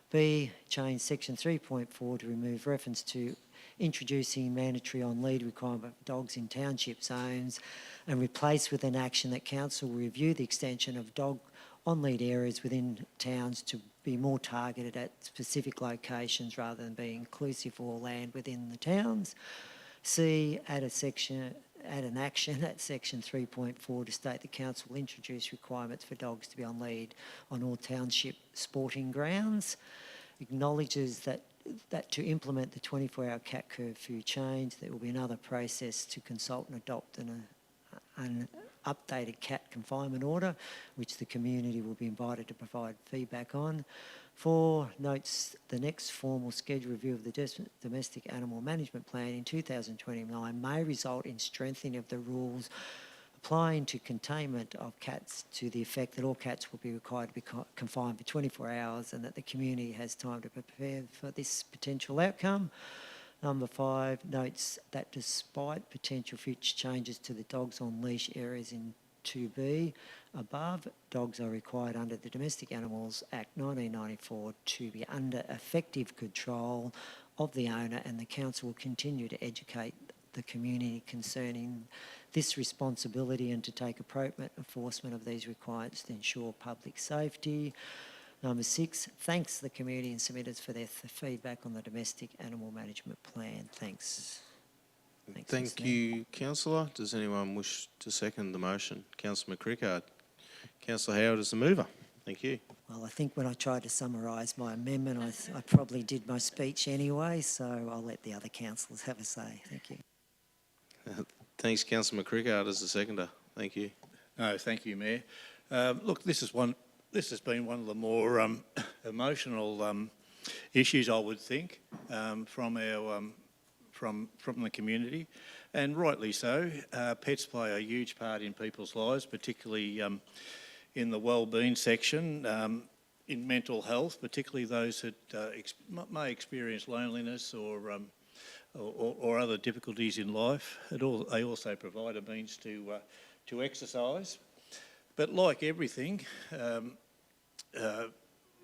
B, change section 3.4 to remove reference to introducing mandatory on-lead requirement for dogs in township zones and replace with an action that council will review the extension of dog on-lead areas within towns to be more targeted at specific locations rather than being inclusive of all land within the towns. C, add an action at section 3.4 to state the council will introduce requirements for dogs to be on lead on all township sporting grounds. Acknowledges that to implement the 24-hour cat curfew change, there will be another process to consult and adopt an updated cat confinement order, which the community will be invited to provide feedback on. 4, notes the next formal scheduled review of the domestic animal management plan in 2029 may result in strengthening of the rules applying to containment of cats to the effect that all cats will be required to be confined for 24 hours and that the community has time to prepare for this potential outcome. Number 5, notes that despite potential future changes to the dogs on leash areas in 2B above, dogs are required under the Domestic Animals Act 1994 to be under effective control of the owner, and the council will continue to educate the community concerning this responsibility and to take appropriate enforcement of these requirements to ensure public safety. Number 6, thanks the community and submitters for their feedback on the domestic animal management plan. Thanks. Thank you, Councillor. Does anyone wish to second the motion? Councillor McCrickard. Councillor Howard is the mover. Thank you. Well, I think when I tried to summarise my amendment, I probably did my speech anyway, so I'll let the other councillors have a say. Thank you. Thanks, Councillor McCrickard as the seconder. Thank you. No, thank you, Mayor. Look, this has been one of the more emotional issues, I would think, from the community, and rightly so. Pets play a huge part in people's lives, particularly in the wellbeing section, in mental health, particularly those that may experience loneliness or other difficulties in life. They also provide a means to exercise. But like everything,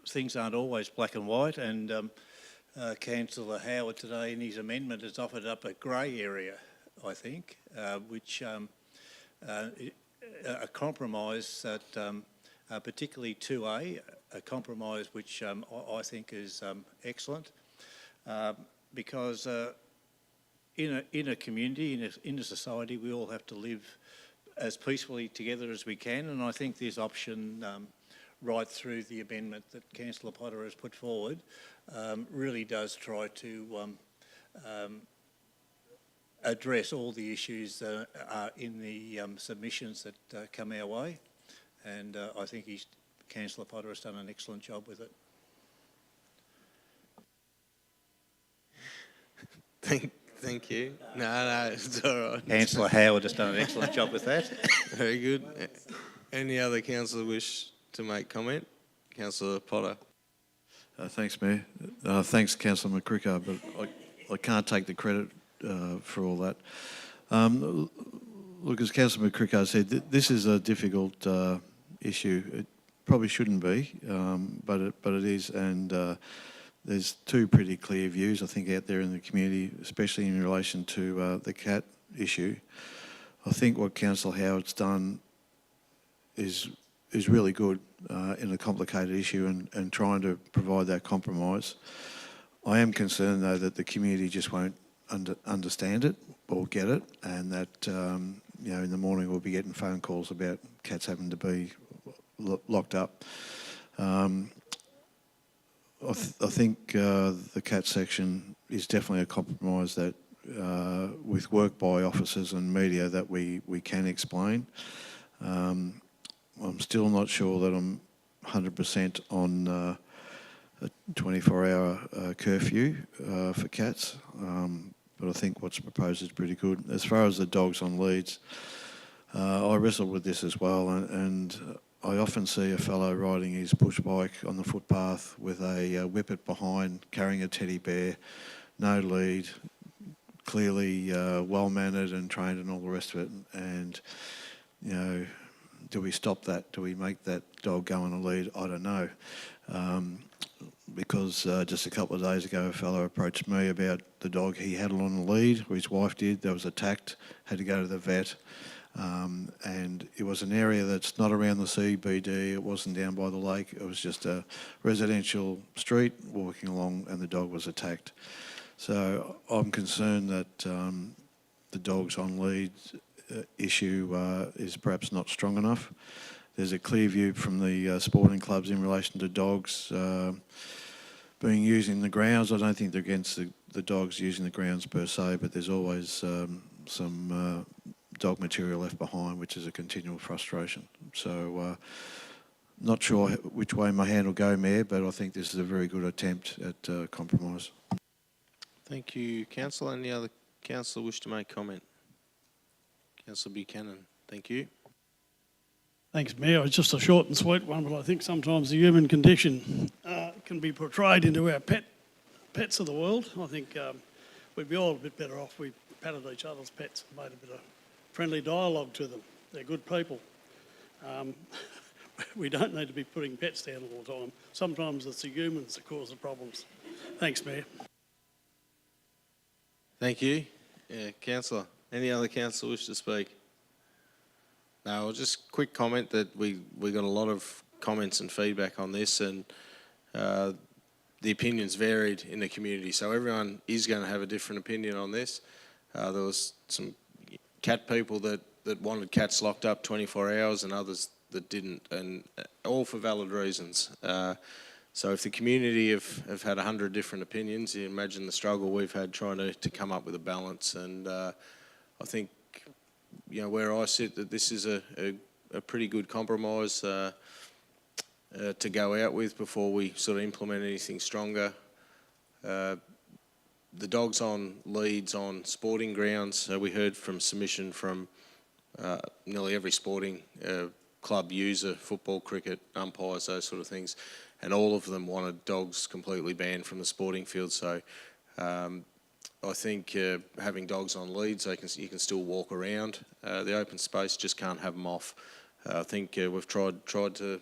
things aren't always black and white, and Councillor Howard today in his amendment has offered up a grey area, I think, which a compromise that, particularly 2A, a compromise which I think is excellent, because in a community, in a society, we all have to live as peacefully together as we can, and I think this option right through the amendment that Councillor Potter has put forward really does try to address all the issues that are in the submissions that come our way, and I think Councillor Potter has done an excellent job with it. Thank you. No, it's all right. Councillor Howard has done an excellent job with that. Very good. Any other councillor wish to make comment? Councillor Potter. Thanks, Mayor. Thanks, Councillor McCricker, but I can't take the credit for all that. Look, as Councillor McCricker said, this is a difficult issue. It probably shouldn't be, but it is, and there's two pretty clear views, I think, out there in the community, especially in relation to the cat issue. I think what Councillor Howard's done is really good in a complicated issue and trying to provide that compromise. I am concerned, though, that the community just won't understand it or get it, and that in the morning we'll be getting phone calls about cats having to be locked up. I think the cat section is definitely a compromise that, with work by officers and media, that we can explain. I'm still not sure that I'm 100% on a 24-hour curfew for cats, but I think what's proposed is pretty good. As far as the dogs on leads, I wrestled with this as well, and I often see a fellow riding his push bike on the footpath with a whippet behind, carrying a teddy bear, no lead, clearly well-mannered and trained and all the rest of it. And, do we stop that? Do we make that dog go on a lead? I don't know. Because just a couple of days ago, a fellow approached me about the dog he had on a lead, or his wife did, that was attacked, had to go to the vet. And it was an area that's not around the CBD, it wasn't down by the lake, it was just a residential street walking along, and the dog was attacked. So I'm concerned that the dogs on lead issue is perhaps not strong enough. There's a clear view from the sporting clubs in relation to dogs being used in the grounds. I don't think they're against the dogs using the grounds per se, but there's always some dog material left behind, which is a continual frustration. So not sure which way my hand will go, Mayor, but I think this is a very good attempt at compromise. Thank you, Councillor. Any other councillor wish to make comment? Councillor Buchanan, thank you. Thanks, Mayor. It's just a short and sweet one, but I think sometimes the human condition can be portrayed into our pets of the world. I think we'd be all a bit better off we patted each other's pets and made a bit of friendly dialogue to them. They're good people. We don't need to be putting pets down all the time. Sometimes it's the humans that cause the problems. Thanks, Mayor. Thank you. Yeah, Councillor. Any other councillor wish to speak? No, just quick comment that we got a lot of comments and feedback on this, and the opinions varied in the community, so everyone is going to have a different opinion on this. There was some cat people that wanted cats locked up 24 hours and others that didn't, and all for valid reasons. So if the community have had 100 different opinions, you imagine the struggle we've had trying to come up with a balance. And I think, where I sit, that this is a pretty good compromise to go out with before we sort of implement anything stronger. The dogs on leads on sporting grounds, we heard from submission from nearly every sporting club user, football, cricket, umpires, those sort of things, and all of them wanted dogs completely banned from the sporting field. So I think having dogs on leads, you can still walk around. The open space, just can't have them off. I think we've tried to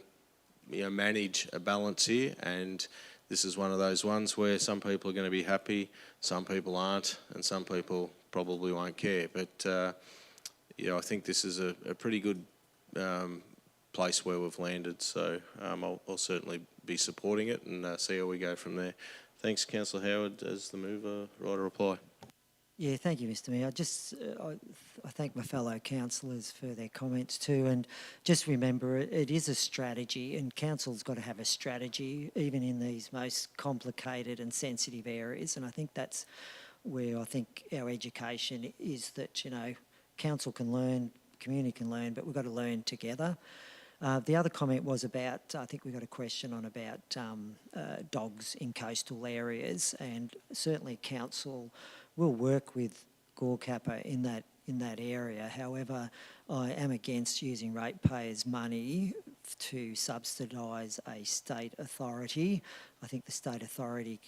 manage a balance here, and this is one of those ones where some people are going to be happy, some people aren't, and some people probably won't care. But I think this is a pretty good place where we've landed. So I'll certainly be supporting it and see how we go from there. Thanks, Councillor Howard, as the mover. Right, a reply. Yeah, thank you, Mr Mayor. I thank my fellow councillors for their comments too, and just remember it is a strategy, and council's got to have a strategy even in these most complicated and sensitive areas, and I think that's where I think our education is, that council can learn, community can learn, but we've got to learn together. The other comment was about, I think we got a question on about dogs in coastal areas, and certainly council will work with Gorkappa in that area. However, I am against using ratepayers' money to subsidise a state authority. I think the state authority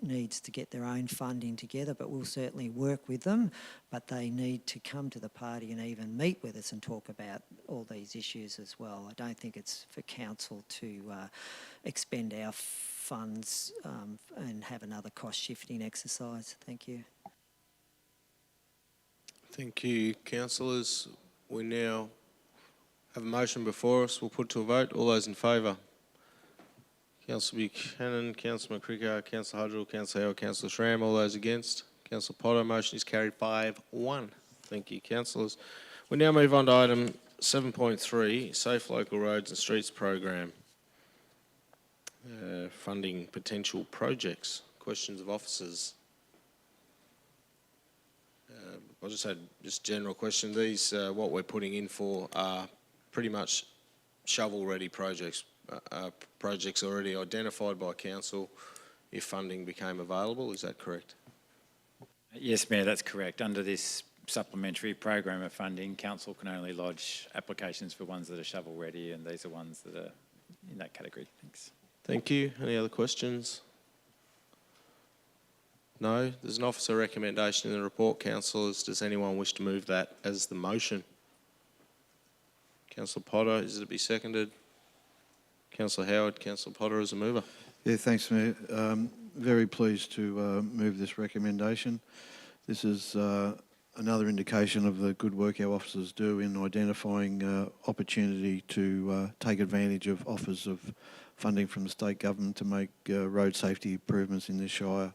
needs to get their own funding together, but we'll certainly work with them. But they need to come to the party and even meet with us and talk about all these issues as well. I don't think it's for council to expend our funds and have another cost-shifting exercise. Thank you. Thank you, councillors. We now have a motion before us. We'll put to a vote. All those in favour? Councillor Buchanan, Councillor McCricker, Councillor Hudgell, Councillor Howard, Councillor Schramm. All those against? Councillor Potter. Motion is carried 5-1. Thank you, councillors. We now move on to item 7.3, Safe Local Roads and Streets Program. Funding potential projects. Questions of officers. I just had general question. These, what we're putting in for, are pretty much shovel-ready projects. Projects already identified by council if funding became available. Is that correct? Yes, Mayor, that's correct. Under this supplementary program of funding, council can only lodge applications for ones that are shovel-ready, and these are ones that are in that category. Thanks. Thank you. Any other questions? No. There's an officer recommendation in the report, councillors. Does anyone wish to move that as the motion? Councillor Potter, is it to be seconded? Councillor Howard, Councillor Potter as a mover. Yeah, thanks, Mayor. Very pleased to move this recommendation. This is another indication of the good work our officers do in identifying opportunity to take advantage of offers of funding from the state government to make road safety improvements in this shire.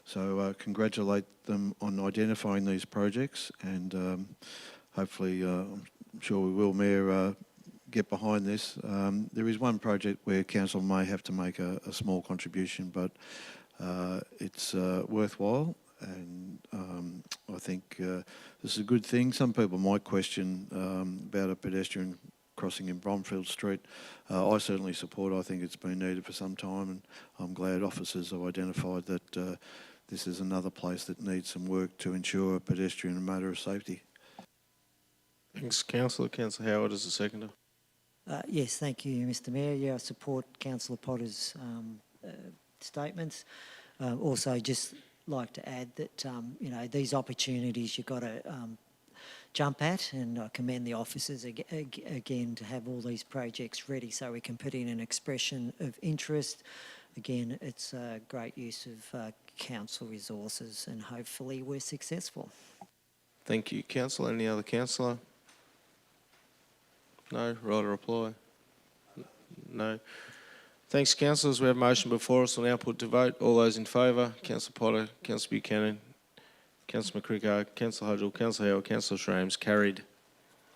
So congratulate them on identifying these projects, and hopefully, I'm sure we will, Mayor, get behind this. There is one project where council may have to make a small contribution, but it's worthwhile, and I think this is a good thing. Some people might question about a pedestrian crossing in Bromfield Street. I certainly support it. I think it's been needed for some time, and I'm glad officers have identified that this is another place that needs some work to ensure pedestrian and motorist safety. Thanks, councillor. Councillor Howard as a seconder. Yes, thank you, Mr Mayor. Yeah, I support Councillor Potter's statements. Also, just like to add that, these opportunities you've got to jump at, and I commend the officers again to have all these projects ready so we can put in an expression of interest. Again, it's a great use of council resources, and hopefully we're successful. Thank you, councillor. Any other councillor? No? Right, a reply? No. Thanks, councillors. We have a motion before us. We'll now put to vote. All those in favour? Councillor Potter, Councillor Buchanan, Councillor McCricker, Councillor Hudgell, Councillor Howard, Councillor Schramm. Carried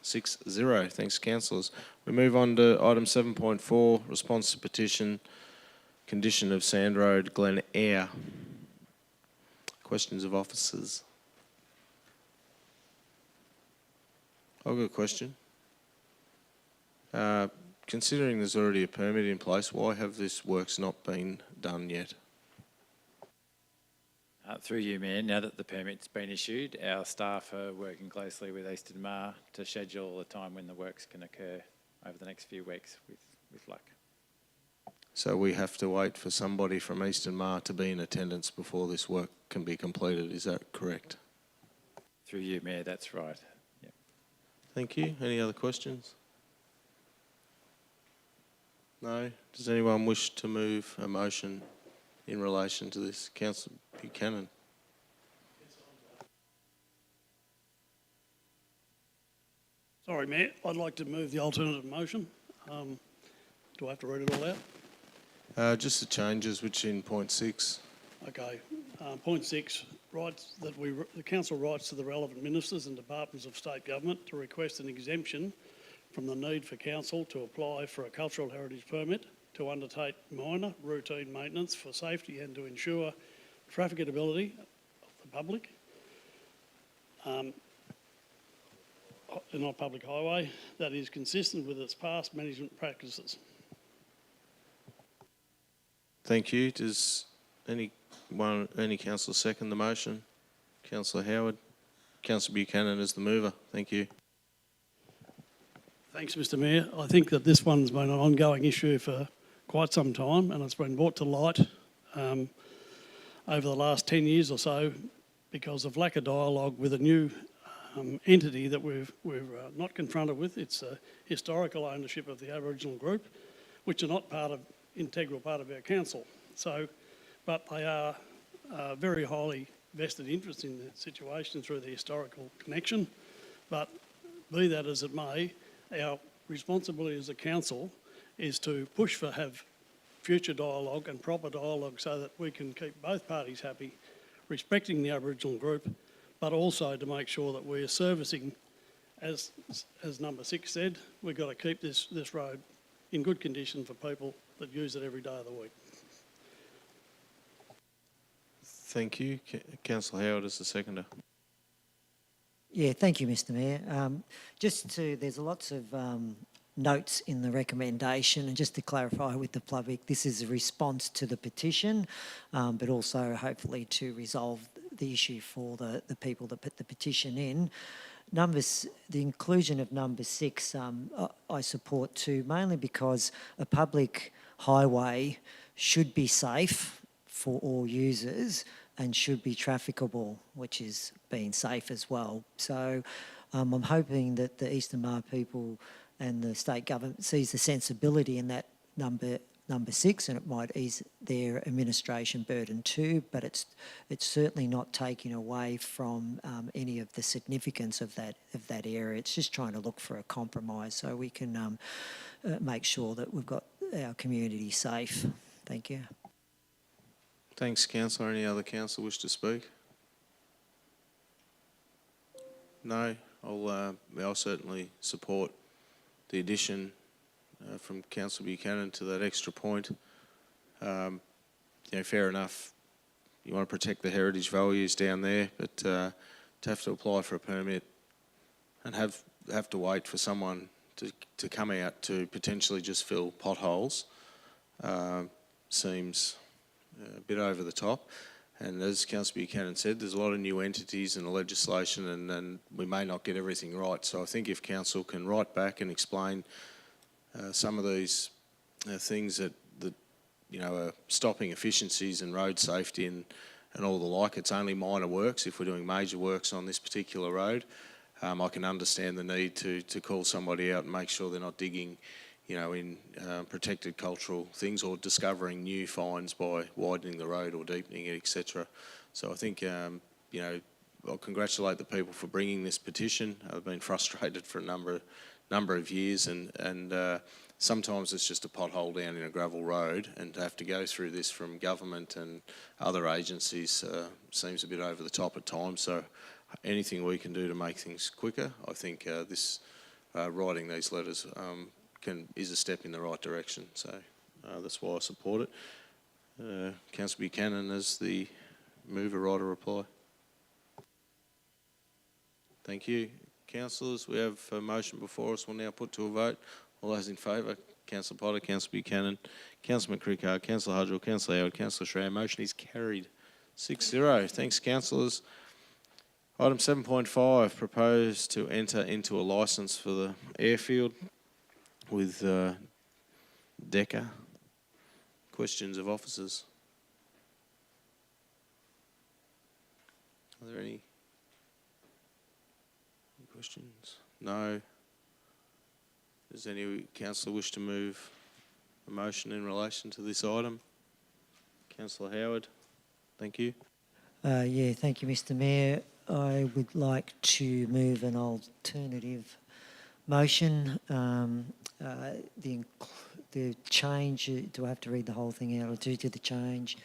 6-0. Thanks, councillors. We move on to item 7.4, response to petition, condition of Sand Road, Glen Eyre. Questions of officers? I've got a question. Considering there's already a permit in place, why have this works not been done yet? Through you, Mayor, now that the permit's been issued, our staff are working closely with Eastern Mar to schedule a time when the works can occur. over the next few weeks with luck. So we have to wait for somebody from Eastern Mar to be in attendance before this work can be completed, is that correct? Through you, Mayor, that's right. Yeah. Thank you. Any other questions? No? Does anyone wish to move a motion in relation to this? Councillor Buchanan. Sorry, Mayor, I'd like to move the alternative motion. Do I have to read it all out? Just the changes which in point 6. Okay. Point 6 writes that the council writes to the relevant ministers and departments of state government to request an exemption from the need for council to apply for a cultural heritage permit to undertake minor routine maintenance for safety and to ensure trafficability of the public, not public highway, that is consistent with its past management practices. Thank you. Does any councillor second the motion? Councillor Howard. Councillor Buchanan is the mover. Thank you. Thanks, Mr Mayor. I think that this one's been an ongoing issue for quite some time, and it's been brought to light over the last 10 years or so because of lack of dialogue with a new entity that we've not confronted with. It's a historical ownership of the Aboriginal group, which are not integral part of our council. So, but they are very highly vested interest in the situation through the historical connection. But be that as it may, our responsibility as a council is to push for have future dialogue and proper dialogue so that we can keep both parties happy, respecting the Aboriginal group, but also to make sure that we're servicing, as number 6 said, we've got to keep this road in good condition for people that use it every day of the week. Thank you. Councillor Howard is the seconder. Yeah, thank you, Mr Mayor. There's lots of notes in the recommendation, and just to clarify with the public, this is a response to the petition, but also hopefully to resolve the issue for the people that put the petition in. The inclusion of number 6, I support too, mainly because a public highway should be safe for all users and should be trafficable, which is being safe as well. So I'm hoping that the Eastern Mar people and the state government sees the sensibility in that number 6, and it might ease their administration burden too, but it's certainly not taking away from any of the significance of that area. It's just trying to look for a compromise so we can make sure that we've got our community safe. Thank you. Thanks, councillor. Any other councillor wish to speak? No? I'll certainly support the addition from Councillor Buchanan to that extra point. Fair enough, you want to protect the heritage values down there, but to have to apply for a permit and have to wait for someone to come out to potentially just fill potholes seems a bit over the top. And as Councillor Buchanan said, there's a lot of new entities in the legislation, and we may not get everything right. So I think if council can write back and explain some of these things that are stopping efficiencies and road safety and all the like, it's only minor works. If we're doing major works on this particular road, I can understand the need to call somebody out and make sure they're not digging in protected cultural things or discovering new finds by widening the road or deepening it, etc. So I think, I'll congratulate the people for bringing this petition. I've been frustrated for a number of years, and sometimes it's just a pothole down in a gravel road, and to have to go through this from government and other agencies seems a bit over the top at times. So anything we can do to make things quicker, I think writing these letters is a step in the right direction. So that's why I support it. Councillor Buchanan as the mover, write a reply. Thank you. Councillors, we have a motion before us. We'll now put to a vote. All those in favour, Councillor Potter, Councillor Buchanan, Councillor McCrickard, Councillor Hudgell, Councillor Howard, Councillor Schramm. Motion is carried 6-0. Thanks, councillors. Item 7.5, proposed to enter into a licence for the airfield. with DECA. Questions of officers? Are there any questions? No. Does any councillor wish to move a motion in relation to this item? Councillor Howard, thank you. Yeah, thank you, Mr. Mayor. I would like to move an alternative motion. The change, do I have to read the whole thing out or due to the change?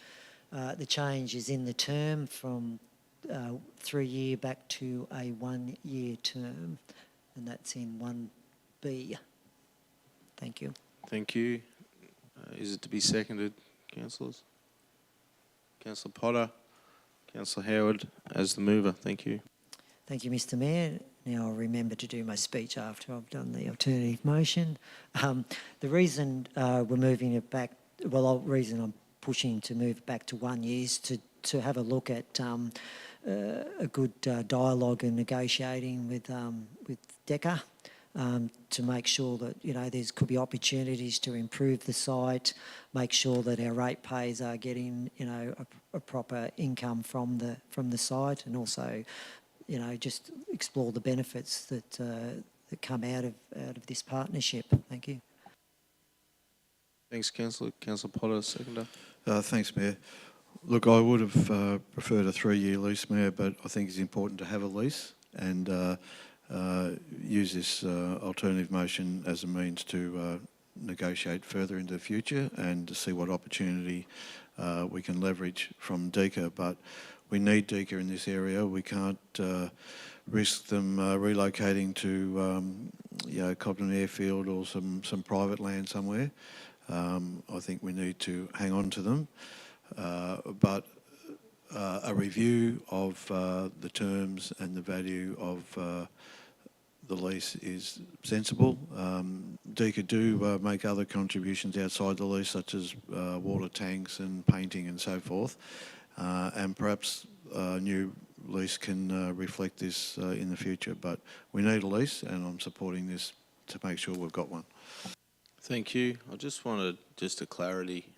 The change is in the term from 3-year back to a 1-year term, and that's in 1B. Thank you. Thank you. Is it to be seconded, councillors? Councillor Potter, Councillor Howard as the mover. Thank you. Thank you, Mr. Mayor. Now I'll remember to do my speech after I've done the alternative motion. The reason we're moving it back, the reason I'm pushing to move it back to 1 year is to have a look at a good dialogue and negotiating with DECA to make sure that there could be opportunities to improve the site, make sure that our ratepayers are getting a proper income from the site, and also just explore the benefits that come out of this partnership. Thank you. Thanks, Councillor. Councillor Potter, seconder. Thanks, Mayor. Look, I would have preferred a 3-year lease, Mayor, but I think it's important to have a lease and use this alternative motion as a means to negotiate further into the future and to see what opportunity we can leverage from DECA. But we need DECA in this area. We can't risk them relocating to Cobden Airfield or some private land somewhere. I think we need to hang on to them. But a review of the terms and the value of the lease is sensible. DECA do make other contributions outside the lease, such as water tanks and painting and so forth. And perhaps a new lease can reflect this in the future. But we need a lease, and I'm supporting this to make sure we've got one. Thank you. I just wanted just a clarity.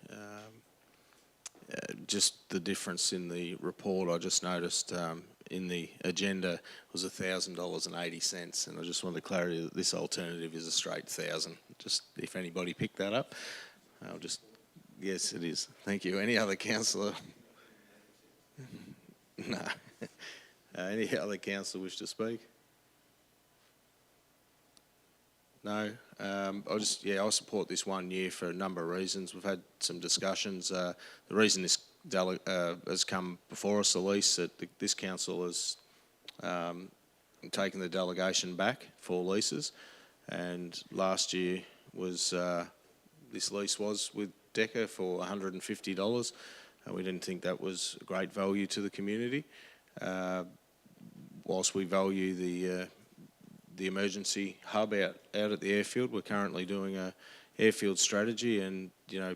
Just the difference in the report I just noticed in the agenda was $1,000.80, and I just wanted clarity that this alternative is a straight 1,000. Just if anybody picked that up, yes, it is. Thank you. Any other councillor? No. Any other councillor wish to speak? No. I support this 1 year for a number of reasons. We've had some discussions. The reason this has come before us, the lease, that this council has taken the delegation back for leases, and last year was this lease was with DECA for $150, and we didn't think that was great value to the community. Whilst we value the emergency hub out at the airfield, we're currently doing a airfield strategy, and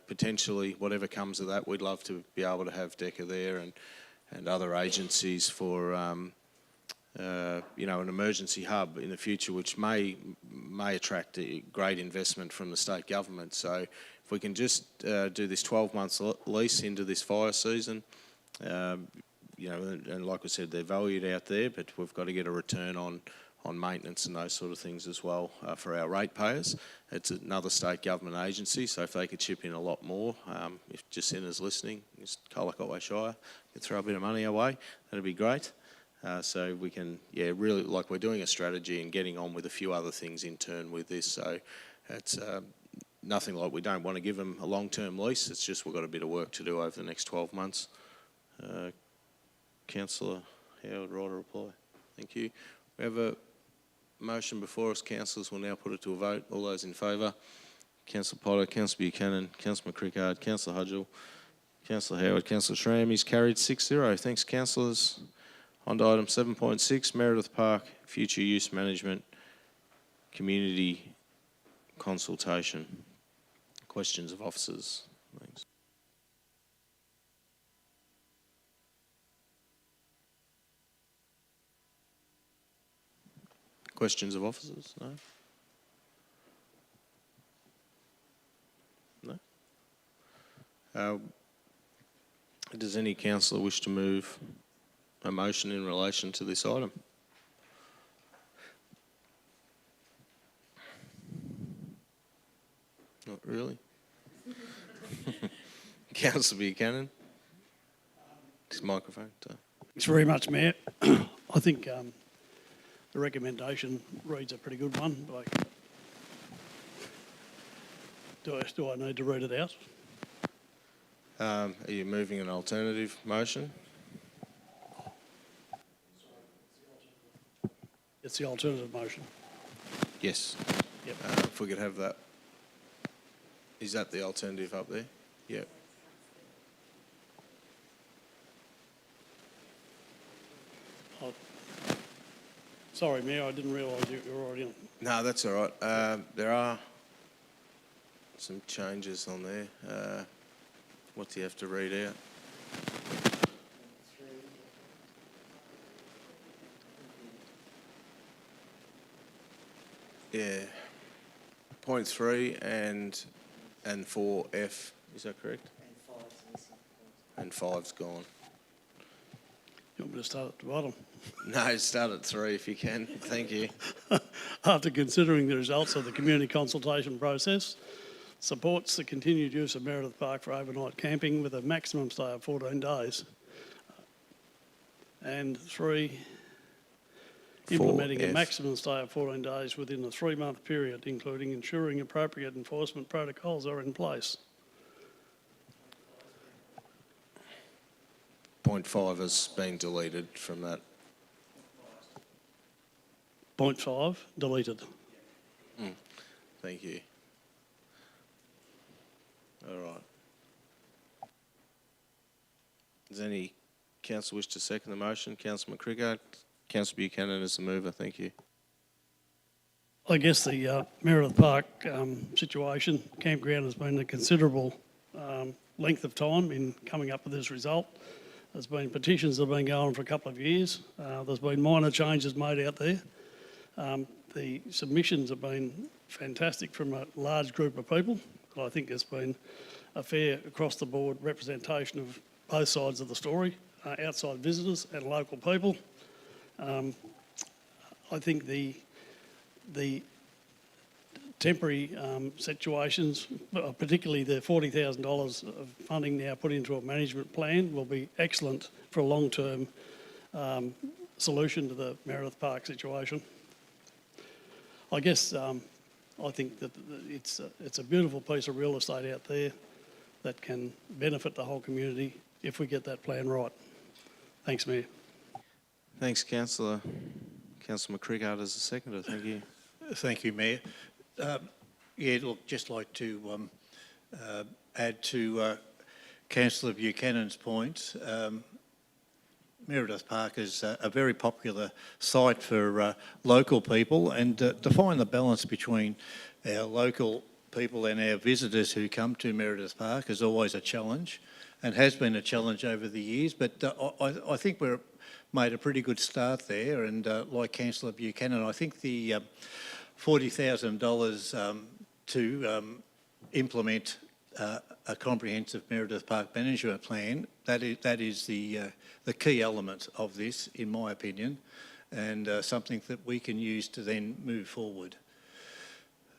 potentially whatever comes of that, we'd love to be able to have DECA there and other agencies for an emergency hub in the future, which may attract a great investment from the state government. So if we can just do this 12-month lease into this fire season, and like I said, they're valued out there, but we've got to get a return on maintenance and those sort of things as well for our ratepayers. It's another state government agency, so if they could chip in a lot more, if Jacinta's listening, it's Colac Otway Shire, could throw a bit of money our way, that'd be great. So we can, really, like we're doing a strategy and getting on with a few other things in turn with this. So it's nothing like we don't want to give them a long-term lease, it's just we've got a bit of work to do over the next 12 months. Councillor Howard, right to reply. Thank you. We have a motion before us. Councillors will now put it to a vote. All those in favour? Councillor Potter, Councillor Buchanan, Councillor McCrickard, Councillor Hudgell, Councillor Howard, Councillor Schramm. He's carried 6-0. Thanks, councillors. On to item 7.6, Meredith Park Future Use Management Community Consultation. Questions of officers. Thanks. Questions of officers? No? Does any councillor wish to move a motion in relation to this item? Not really. Councillor Buchanan. This microphone. Thanks very much, Mayor. I think the recommendation reads a pretty good one. But do I need to read it out? Are you moving an alternative motion? It's the alternative motion. Yes. Yep. If we could have that. Is that the alternative up there? Yep. Sorry, Mayor, I didn't realise you were already on. No, that's all right. There are some changes on there. What do you have to read out? Yeah. Point 3 and 4F, is that correct? And 5's gone. You want me to start at the bottom? No, start at 3 if you can. Thank you. After considering the results of the community consultation process, supports the continued use of Meredith Park for overnight camping with a maximum stay of 14 days. And 3, implementing a 4F. maximum stay of 14 days within a 3-month period, including ensuring appropriate enforcement protocols are in place. Point 5 has been deleted from that. Point 5, deleted. Thank you. All right. Does any council wish to second the motion? Councillor McCrickard. Councillor Buchanan is the mover. Thank you. I guess the Meredith Park situation, campground has been a considerable length of time in coming up with this result. There's been petitions that have been going on for a couple of years. There's been minor changes made out there. The submissions have been fantastic from a large group of people. I think there's been a fair across the board representation of both sides of the story, outside visitors and local people. I think the temporary situations, particularly the $40,000 of funding now put into a management plan, will be excellent for a long-term solution to the Meredith Park situation. I guess I think that it's a beautiful piece of real estate out there that can benefit the whole community if we get that plan right. Thanks, Mayor. Thanks, Councillor. Councillor McCrickard as a seconder. Thank you. Thank you, Mayor. Yeah, look, just like to add to Councillor Buchanan's points. Meredith Park is a very popular site for local people, and to find the balance between our local people and our visitors who come to Meredith Park is always a challenge, and has been a challenge over the years, but I think we've made a pretty good start there, and like Councillor Buchanan, I think the $40,000 to implement a comprehensive Meredith Park management plan, that is the key element of this, in my opinion, and something that we can use to then move forward.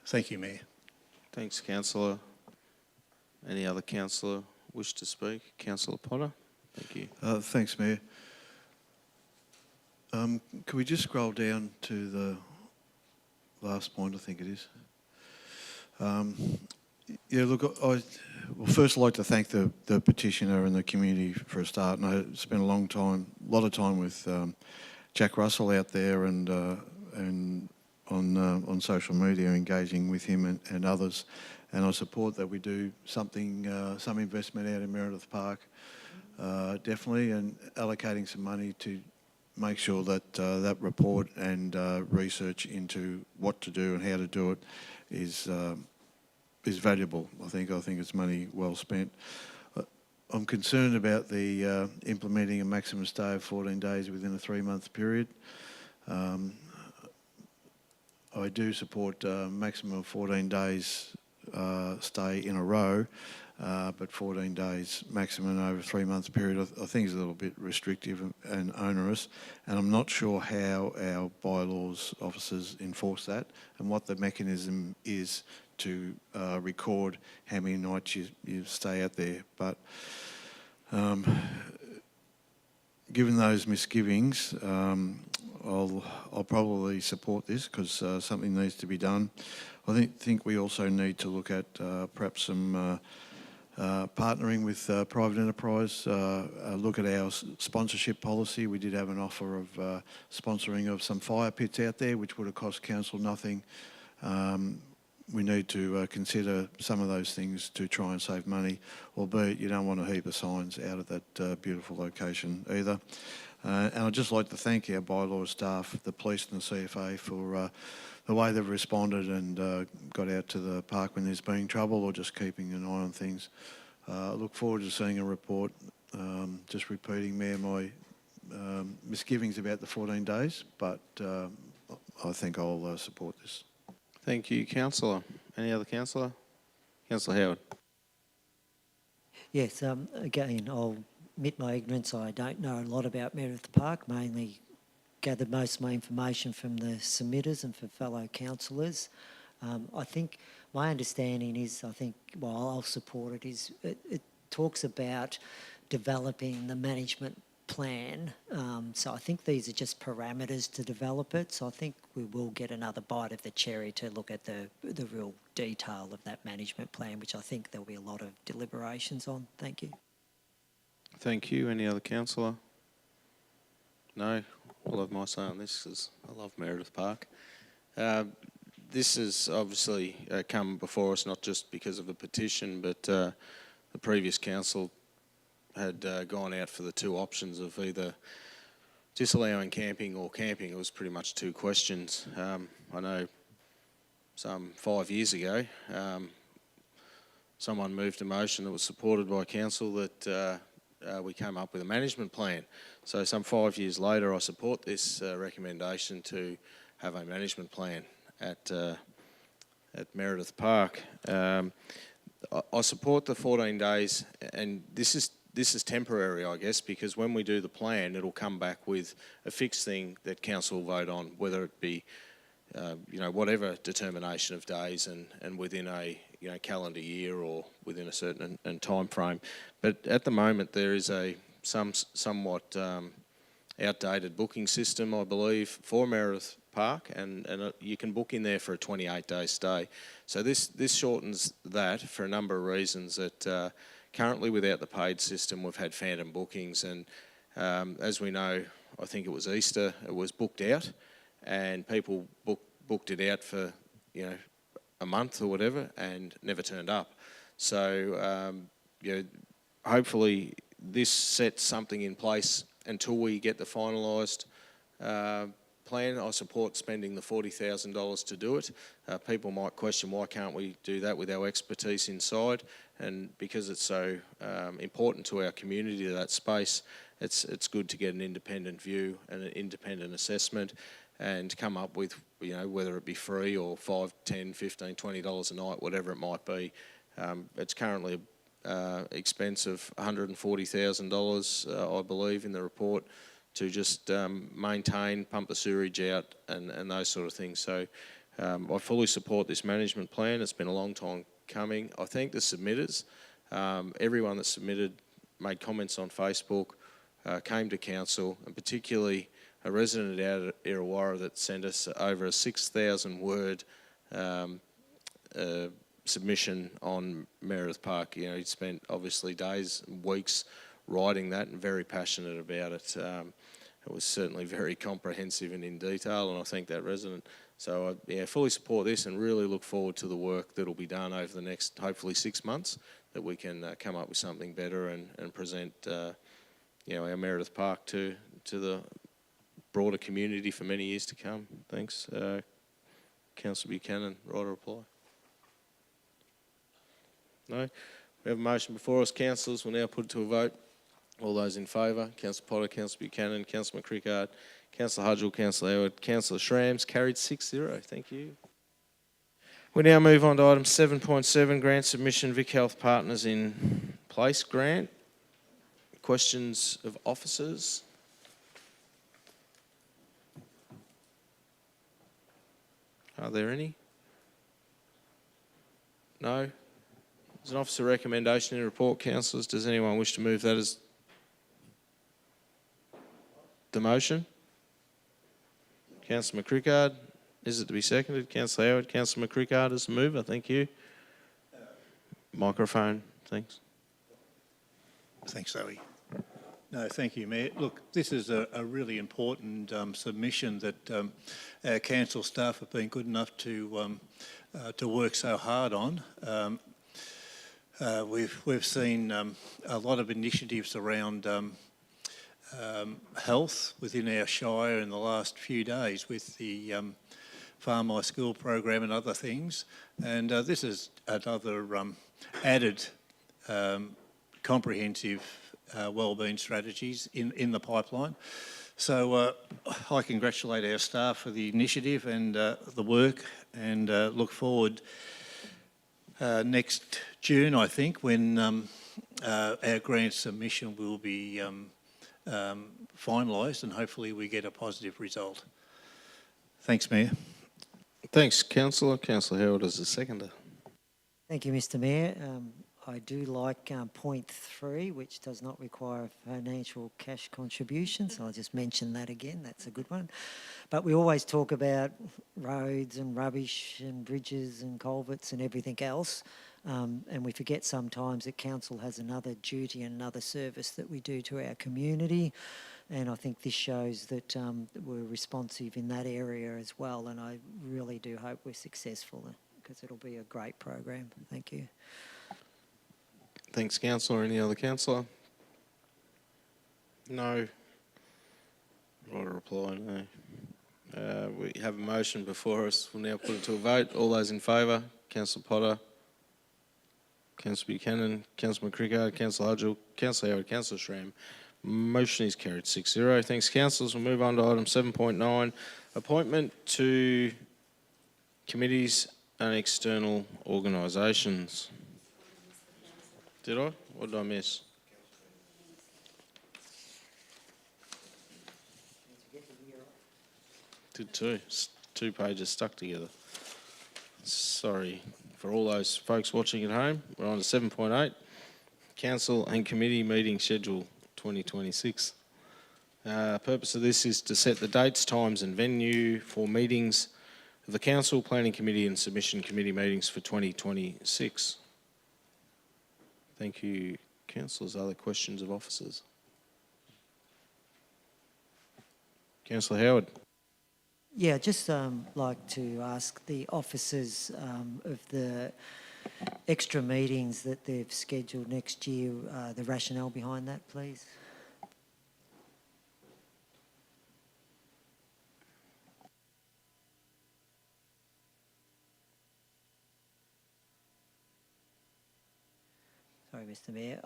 Thank you, Mayor. Thanks, Councillor. Any other councillor wish to speak? Councillor Potter. Thank you. Thanks, Mayor. Can we just scroll down to the last point, I think it is. Yeah, look, I will first like to thank the petitioner and the community for a start. And I spent a lot of time with Jack Russell out there and on social media, engaging with him and others. And I support that we do something, some investment out in Meredith Park, definitely, and allocating some money to make sure that that report and research into what to do and how to do it is valuable. I think it's money well spent. I'm concerned about the implementing a maximum stay of 14 days within a 3-month period. I do support maximum of 14 days stay in a row, but 14 days maximum over a 3-month period, I think is a little bit restrictive and onerous, and I'm not sure how our bylaws officers enforce that and what the mechanism is to record how many nights you stay out there. But given those misgivings, I'll probably support this because something needs to be done. I think we also need to look at perhaps some partnering with private enterprise, look at our sponsorship policy. We did have an offer of sponsoring of some fire pits out there, which would have cost council nothing. We need to consider some of those things to try and save money, albeit you don't want a heap of signs out of that beautiful location either. And I'd just like to thank our bylaw staff, the police and the CFA for the way they've responded and got out to the park when there's been trouble or just keeping an eye on things. I look forward to seeing a report. Just repeating, Mayor, my misgivings about the 14 days, but I think I'll support this. Thank you, Councillor. Any other councillor? Councillor Howard. Yes, again, I'll admit my ignorance. I don't know a lot about Meredith Park, mainly gathered most of my information from the submitters and from fellow councillors. I think my understanding is, while I'll support it, is it talks about developing the management plan. So I think these are just parameters to develop it. So I think we will get another bite of the cherry to look at the real detail of that management plan, which I think there'll be a lot of deliberations on. Thank you. Thank you. Any other councillor? No? I'll have my say on this because I love Meredith Park. This has obviously come before us not just because of a petition, but the previous council had gone out for the two options of either disallowing camping or camping. It was pretty much two questions. I know some 5 years ago, someone moved a motion that was supported by council that we came up with a management plan. So some 5 years later, I support this recommendation to have a management plan at Meredith Park. I support the 14 days, and this is temporary, I guess, because when we do the plan, it'll come back with a fixed thing that council will vote on, whether it be whatever determination of days and within a calendar year or within a certain time frame. But at the moment there is a somewhat outdated booking system, I believe, for Meredith Park, and you can book in there for a 28-day stay. So this shortens that for a number of reasons. That currently without the paid system we've had phantom bookings, and as we know, I think it was Easter, it was booked out, and people booked it out for a month or whatever and never turned up. So hopefully this sets something in place until we get the finalised plan. I support spending the $40,000 to do it. People might question why can't we do that with our expertise inside, and because it's so important to our community, that space, it's good to get an independent view and an independent assessment and come up with, whether it be free or $5, $10, $15, $20 a night, whatever it might be. It's currently expense of $140,000, I believe, in the report, to just maintain, pump the sewerage out and those sort of things. So I fully support this management plan. It's been a long time coming. I thank the submitters. Everyone that submitted made comments on Facebook, came to council, and particularly a resident out of Illawarra that sent us over a 6,000 word submission on Meredith Park. He spent obviously days, weeks writing that and very passionate about it. It was certainly very comprehensive and in detail, and I thank that resident. So I fully support this and really look forward to the work that will be done over the next, hopefully, 6 months, that we can come up with something better and present our Meredith Park to the broader community for many years to come. Thanks. Councillor Buchanan, right to reply. No? We have a motion before us, councillors. We'll now put it to a vote. All those in favour, Councillor Potter, Councillor Buchanan, Councillor McCrickard, Councillor Hudgell, Councillor Howard, Councillor Shrams, carried 6-0. Thank you. We now move on to item 7.7, grant submission Vic Health Partners in Place grant. Questions of officers? Are there any? No? There's an officer recommendation in the report, councillors. Does anyone wish to move that as the motion? Councillor McCrickard. Is it to be seconded? Councillor Howard. Councillor McCrickard as the mover. Thank you. Microphone. Thanks. Thanks, Zoe. No, thank you, Mayor. Look, this is a really important submission that our council staff have been good enough to work so hard on. We've seen a lot of initiatives around health within our shire in the last few days with the Farm My School program and other things, and this is another added comprehensive wellbeing strategies in the pipeline. So I congratulate our staff for the initiative and the work, and look forward next June, I think, when our grant submission will be finalised, and hopefully we get a positive result. Thanks, Mayor. Thanks, Councillor. Councillor Howard as the seconder. Thank you, Mr Mayor. I do like point 3, which does not require financial cash contributions. I'll just mention that again. That's a good one. But we always talk about roads and rubbish and bridges and culverts and everything else. And we forget sometimes that council has another duty and another service that we do to our community. And I think this shows that we're responsive in that area as well. And I really do hope we're successful, because it'll be a great program. Thank you. Thanks, councillor. Any other councillor? No. Not a reply, no. We have a motion before us. We'll now put it to a vote. All those in favour? Councillor Potter, Councillor Buchanan, Councillor McCrickard, Councillor Hudgell, Councillor Howard, Councillor Schramm. Motion is carried 6-0. Thanks, councillors. We'll move on to item 7.9, appointment to committees and external organisations. Did I? What did I miss? Did two. 2 pages stuck together. Sorry for all those folks watching at home. We're on to 7.8, council and committee meeting schedule 2026. Purpose of this is to set the dates, times and venue for meetings of the council, planning committee and submission committee meetings for 2026. Thank you, councillors. Other questions of officers? Councillor Howard. Yeah, just like to ask the officers of the extra meetings that they've scheduled next year, the rationale behind that, please. Sorry, Mr Mayor.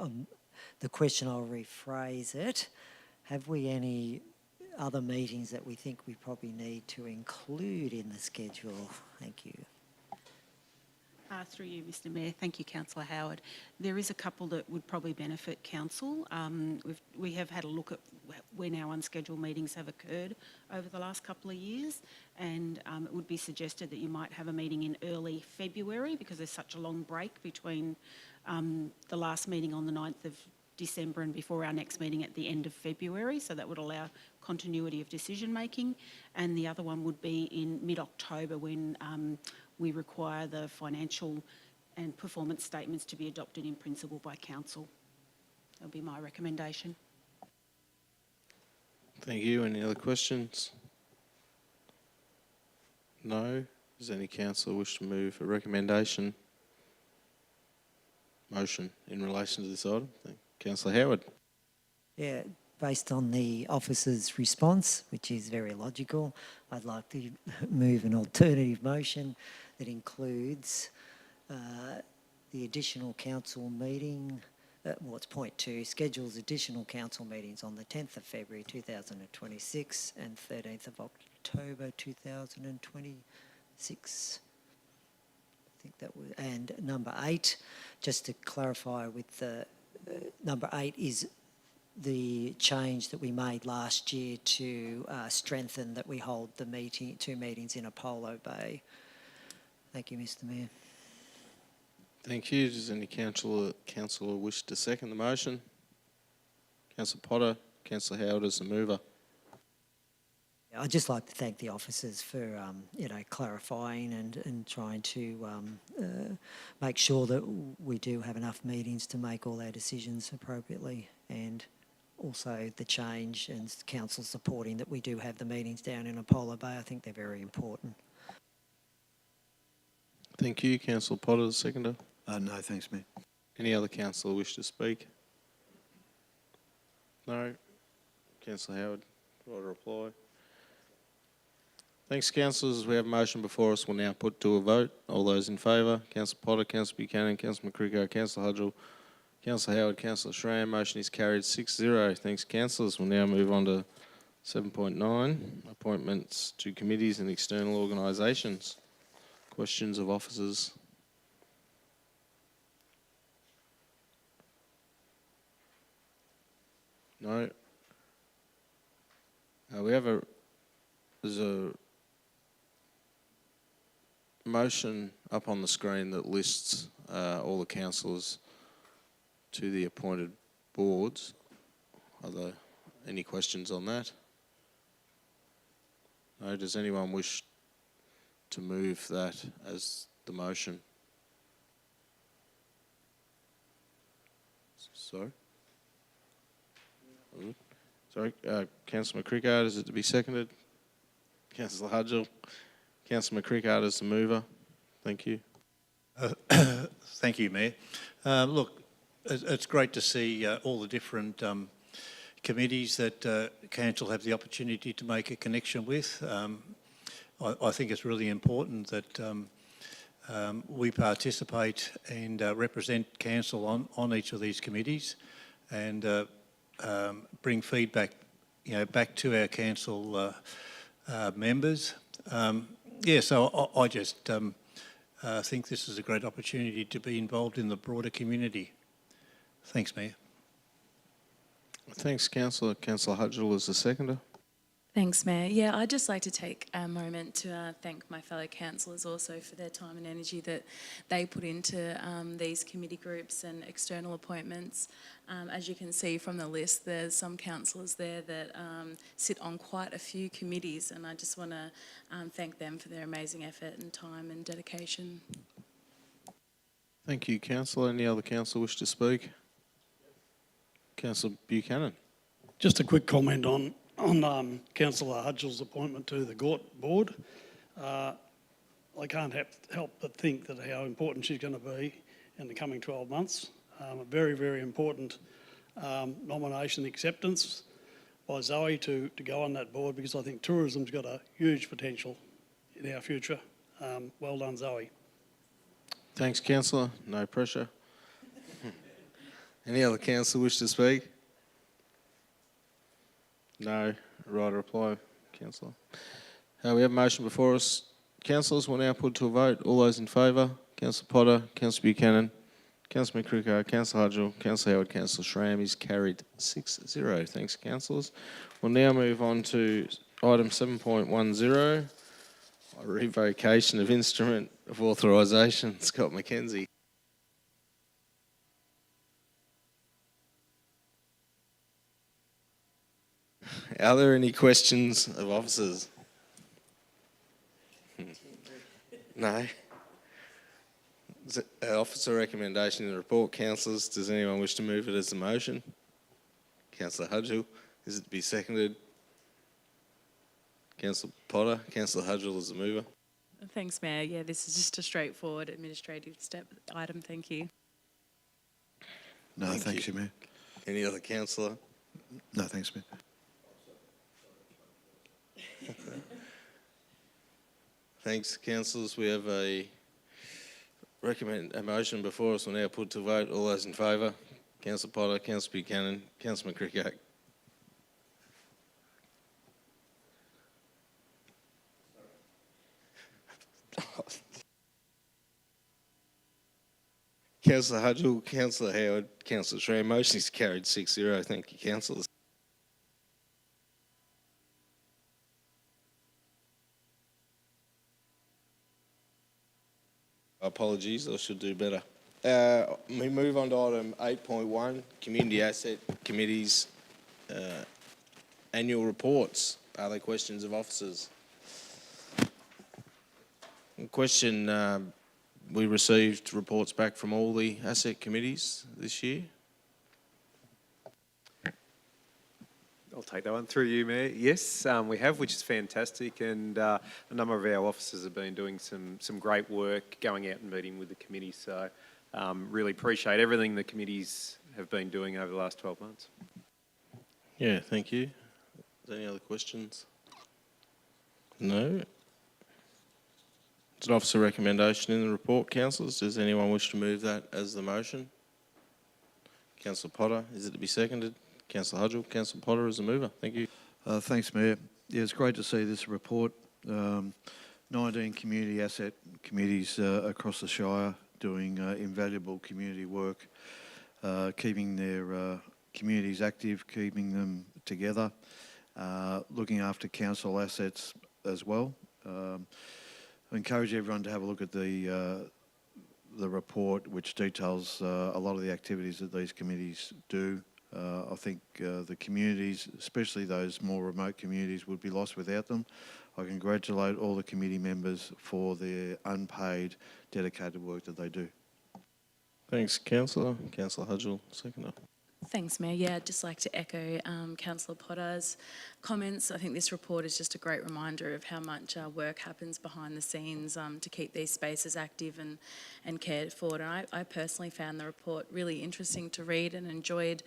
The question, I'll rephrase it. Have we any other meetings that we think we probably need to include in the schedule? Thank you. Through you, Mr Mayor. Thank you, Councillor Howard. There is a couple that would probably benefit council. We have had a look at when our unscheduled meetings have occurred over the last couple of years, and it would be suggested that you might have a meeting in early February, because there's such a long break between the last meeting on the 9th of December and before our next meeting at the end of February, so that would allow continuity of decision making. And the other one would be in mid-October, when we require the financial and performance statements to be adopted in principle by council. That'll be my recommendation. Thank you. Any other questions? No? Does any councillor wish to move a recommendation? Motion in relation to this item? Councillor Howard. Yeah, based on the officer's response, which is very logical, I'd like to move an alternative motion that includes the additional council meeting, well, it's point 2, schedules additional council meetings on the 10th of February 2026 and 13th of October 2026. think that was, and number 8, just to clarify with the number 8 is the change that we made last year to strengthen that we hold the two meetings in Apollo Bay. Thank you, Mr. Mayor. Thank you. Does any councillor wish to second the motion? Councillor Potter, Councillor Howard as the mover. I'd just like to thank the officers for, clarifying and trying to make sure that we do have enough meetings to make all our decisions appropriately, and also the change and council supporting that we do have the meetings down in Apollo Bay. I think they're very important. Thank you. Councillor Potter, the seconder. No, thanks, Mayor. Any other councillor wish to speak? No. Councillor Howard, right to reply. Thanks, councillors. We have a motion before us. We'll now put to a vote. All those in favour? Councillor Potter, Councillor Buchanan, Councillor McCricker, Councillor Hudgell, Councillor Howard, Councillor Schramm. Motion is carried 6-0. Thanks, councillors. We'll now move on to 7.9, appointments to committees and external organisations. Questions of officers? No. There's a motion up on the screen that lists all the councillors to the appointed boards. Are there any questions on that? No. Does anyone wish to move that as the motion? Sorry? Sorry, Councillor McCrickard, is it to be seconded? Councillor Hudgell, Councillor McCrickard is the mover. Thank you. Thank you, Mayor. Look, it's great to see all the different committees that council have the opportunity to make a connection with. I think it's really important that we participate and represent council on each of these committees, and bring feedback, back to our council members. So I just think this is a great opportunity to be involved in the broader community. Thanks, Mayor. Thanks, councillor. Councillor Hudgell is the seconder. Thanks, Mayor. Yeah, I'd just like to take a moment to thank my fellow councillors also for their time and energy that they put into these committee groups and external appointments. As you can see from the list, there's some councillors there that sit on quite a few committees, and I just want to thank them for their amazing effort and time and dedication. Thank you, councillor. Any other councillor wish to speak? Councillor Buchanan. Just a quick comment on Councillor Hudgell's appointment to the Gort board. I can't help but think that how important she's going to be in the coming 12 months. A very, very important nomination acceptance by Zoe to go on that board, because I think tourism's got a huge potential in our future. Well done, Zoe. Thanks, councillor. No pressure. Any other councillor wish to speak? No. Right reply, councillor. We have a motion before us. Councillors will now put to a vote. All those in favour? Councillor Potter, Councillor Buchanan, Councillor McCricker, Councillor Hudgell, Councillor Howard, Councillor Schramm is carried 6-0. Thanks, councillors. We'll now move on to item 7.10, revocation of instrument of authorisation. Scott McKenzie. Are there any questions of officers? No. Officer recommendation in the report, councillors. Does anyone wish to move it as a motion? Councillor Hudgell, is it to be seconded? Councillor Potter, Councillor Hudgell is the mover. Thanks, Mayor. Yeah, this is just a straightforward administrative item. Thank you. No, thanks, Mayor. Any other councillor? No, thanks, Mayor. Thanks, councillors. We have a motion before us. We'll now put to vote. All those in favour? Councillor Potter, Councillor Buchanan, Councillor McCricker. Councillor Hudgell, Councillor Howard, Councillor Schramm. Motion is carried 6-0. Thank you, councillors. Apologies, I should do better. We move on to item 8.1, Community Asset Committee's annual reports. Are there questions of officers? Question, we received reports back from all the asset committees this year. I'll take that one through you, Mayor. Yes, we have, which is fantastic, and a number of our officers have been doing some great work, going out and meeting with the committee. So, really appreciate everything the committees have been doing over the last 12 months. Yeah, thank you. Is there any other questions? No. It's an officer recommendation in the report, councillors. Does anyone wish to move that as the motion? Councillor Potter, is it to be seconded? Councillor Hudgell, Councillor Potter as the mover. Thank you. Thanks, Mayor. Yeah, it's great to see this report. 19 community asset committees across the Shire doing invaluable community work, keeping their communities active, keeping them together, looking after council assets as well. I encourage everyone to have a look at the report, which details a lot of the activities that these committees do. I think the communities, especially those more remote communities, would be lost without them. I congratulate all the committee members for their unpaid, dedicated work that they do. Thanks, councillor. Councillor Hudgell, seconder. Thanks, Mayor. Yeah, I'd just like to echo Councillor Potter's comments. I think this report is just a great reminder of how much work happens behind the scenes to keep these spaces active and cared for. And I personally found the report really interesting to read and enjoyed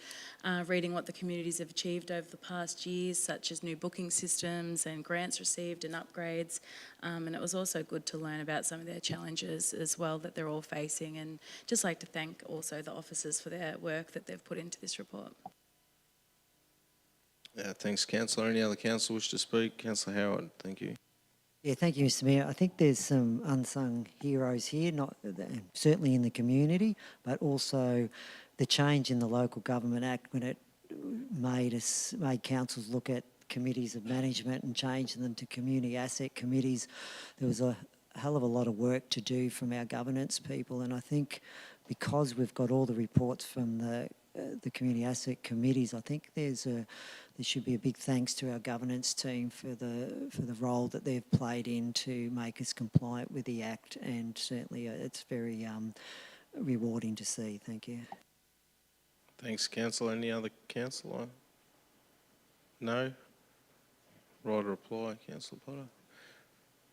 reading what the communities have achieved over the past years, such as new booking systems and grants received and upgrades. And it was also good to learn about some of their challenges as well that they're all facing, and just like to thank also the officers for their work that they've put into this report. Thanks, councillor. Any other councillor wish to speak? Councillor Howard, thank you. Yeah, thank you, Mr Mayor. I think there's some unsung heroes here, not certainly in the community, but also the change in the Local Government Act when it made councils look at committees of management and change them to community asset committees. There was a hell of a lot of work to do from our governance people, and I think because we've got all the reports from the community asset committees, I think there should be a big thanks to our governance team for the role that they've played in to make us compliant with the Act, and certainly it's very rewarding to see. Thank you. Thanks, councillor. Any other councillor? No? Right reply, Councillor Potter.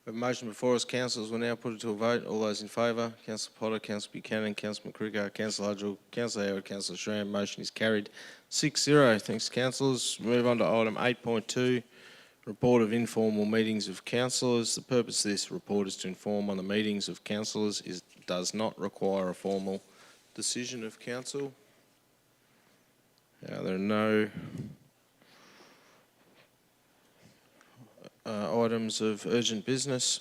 We have a motion before us, councillors. We'll now put it to a vote. All those in favour? Councillor Potter, Councillor Buchanan, Councillor McCricker, Councillor Hudgell, Councillor Howard, Councillor Schramm. Motion is carried 6-0. Thanks, councillors. Move on to item 8.2, report of informal meetings of councillors. The purpose of this report is to inform on the meetings of councillors. It does not require a formal decision of council. There are no items of urgent business.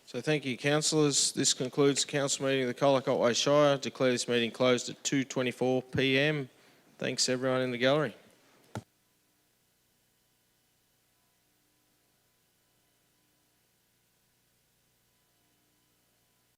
So thank you, councillors. This concludes the council meeting of the Colac Otway Shire. Declare this meeting closed at 2:24 p.m. Thanks everyone in the gallery.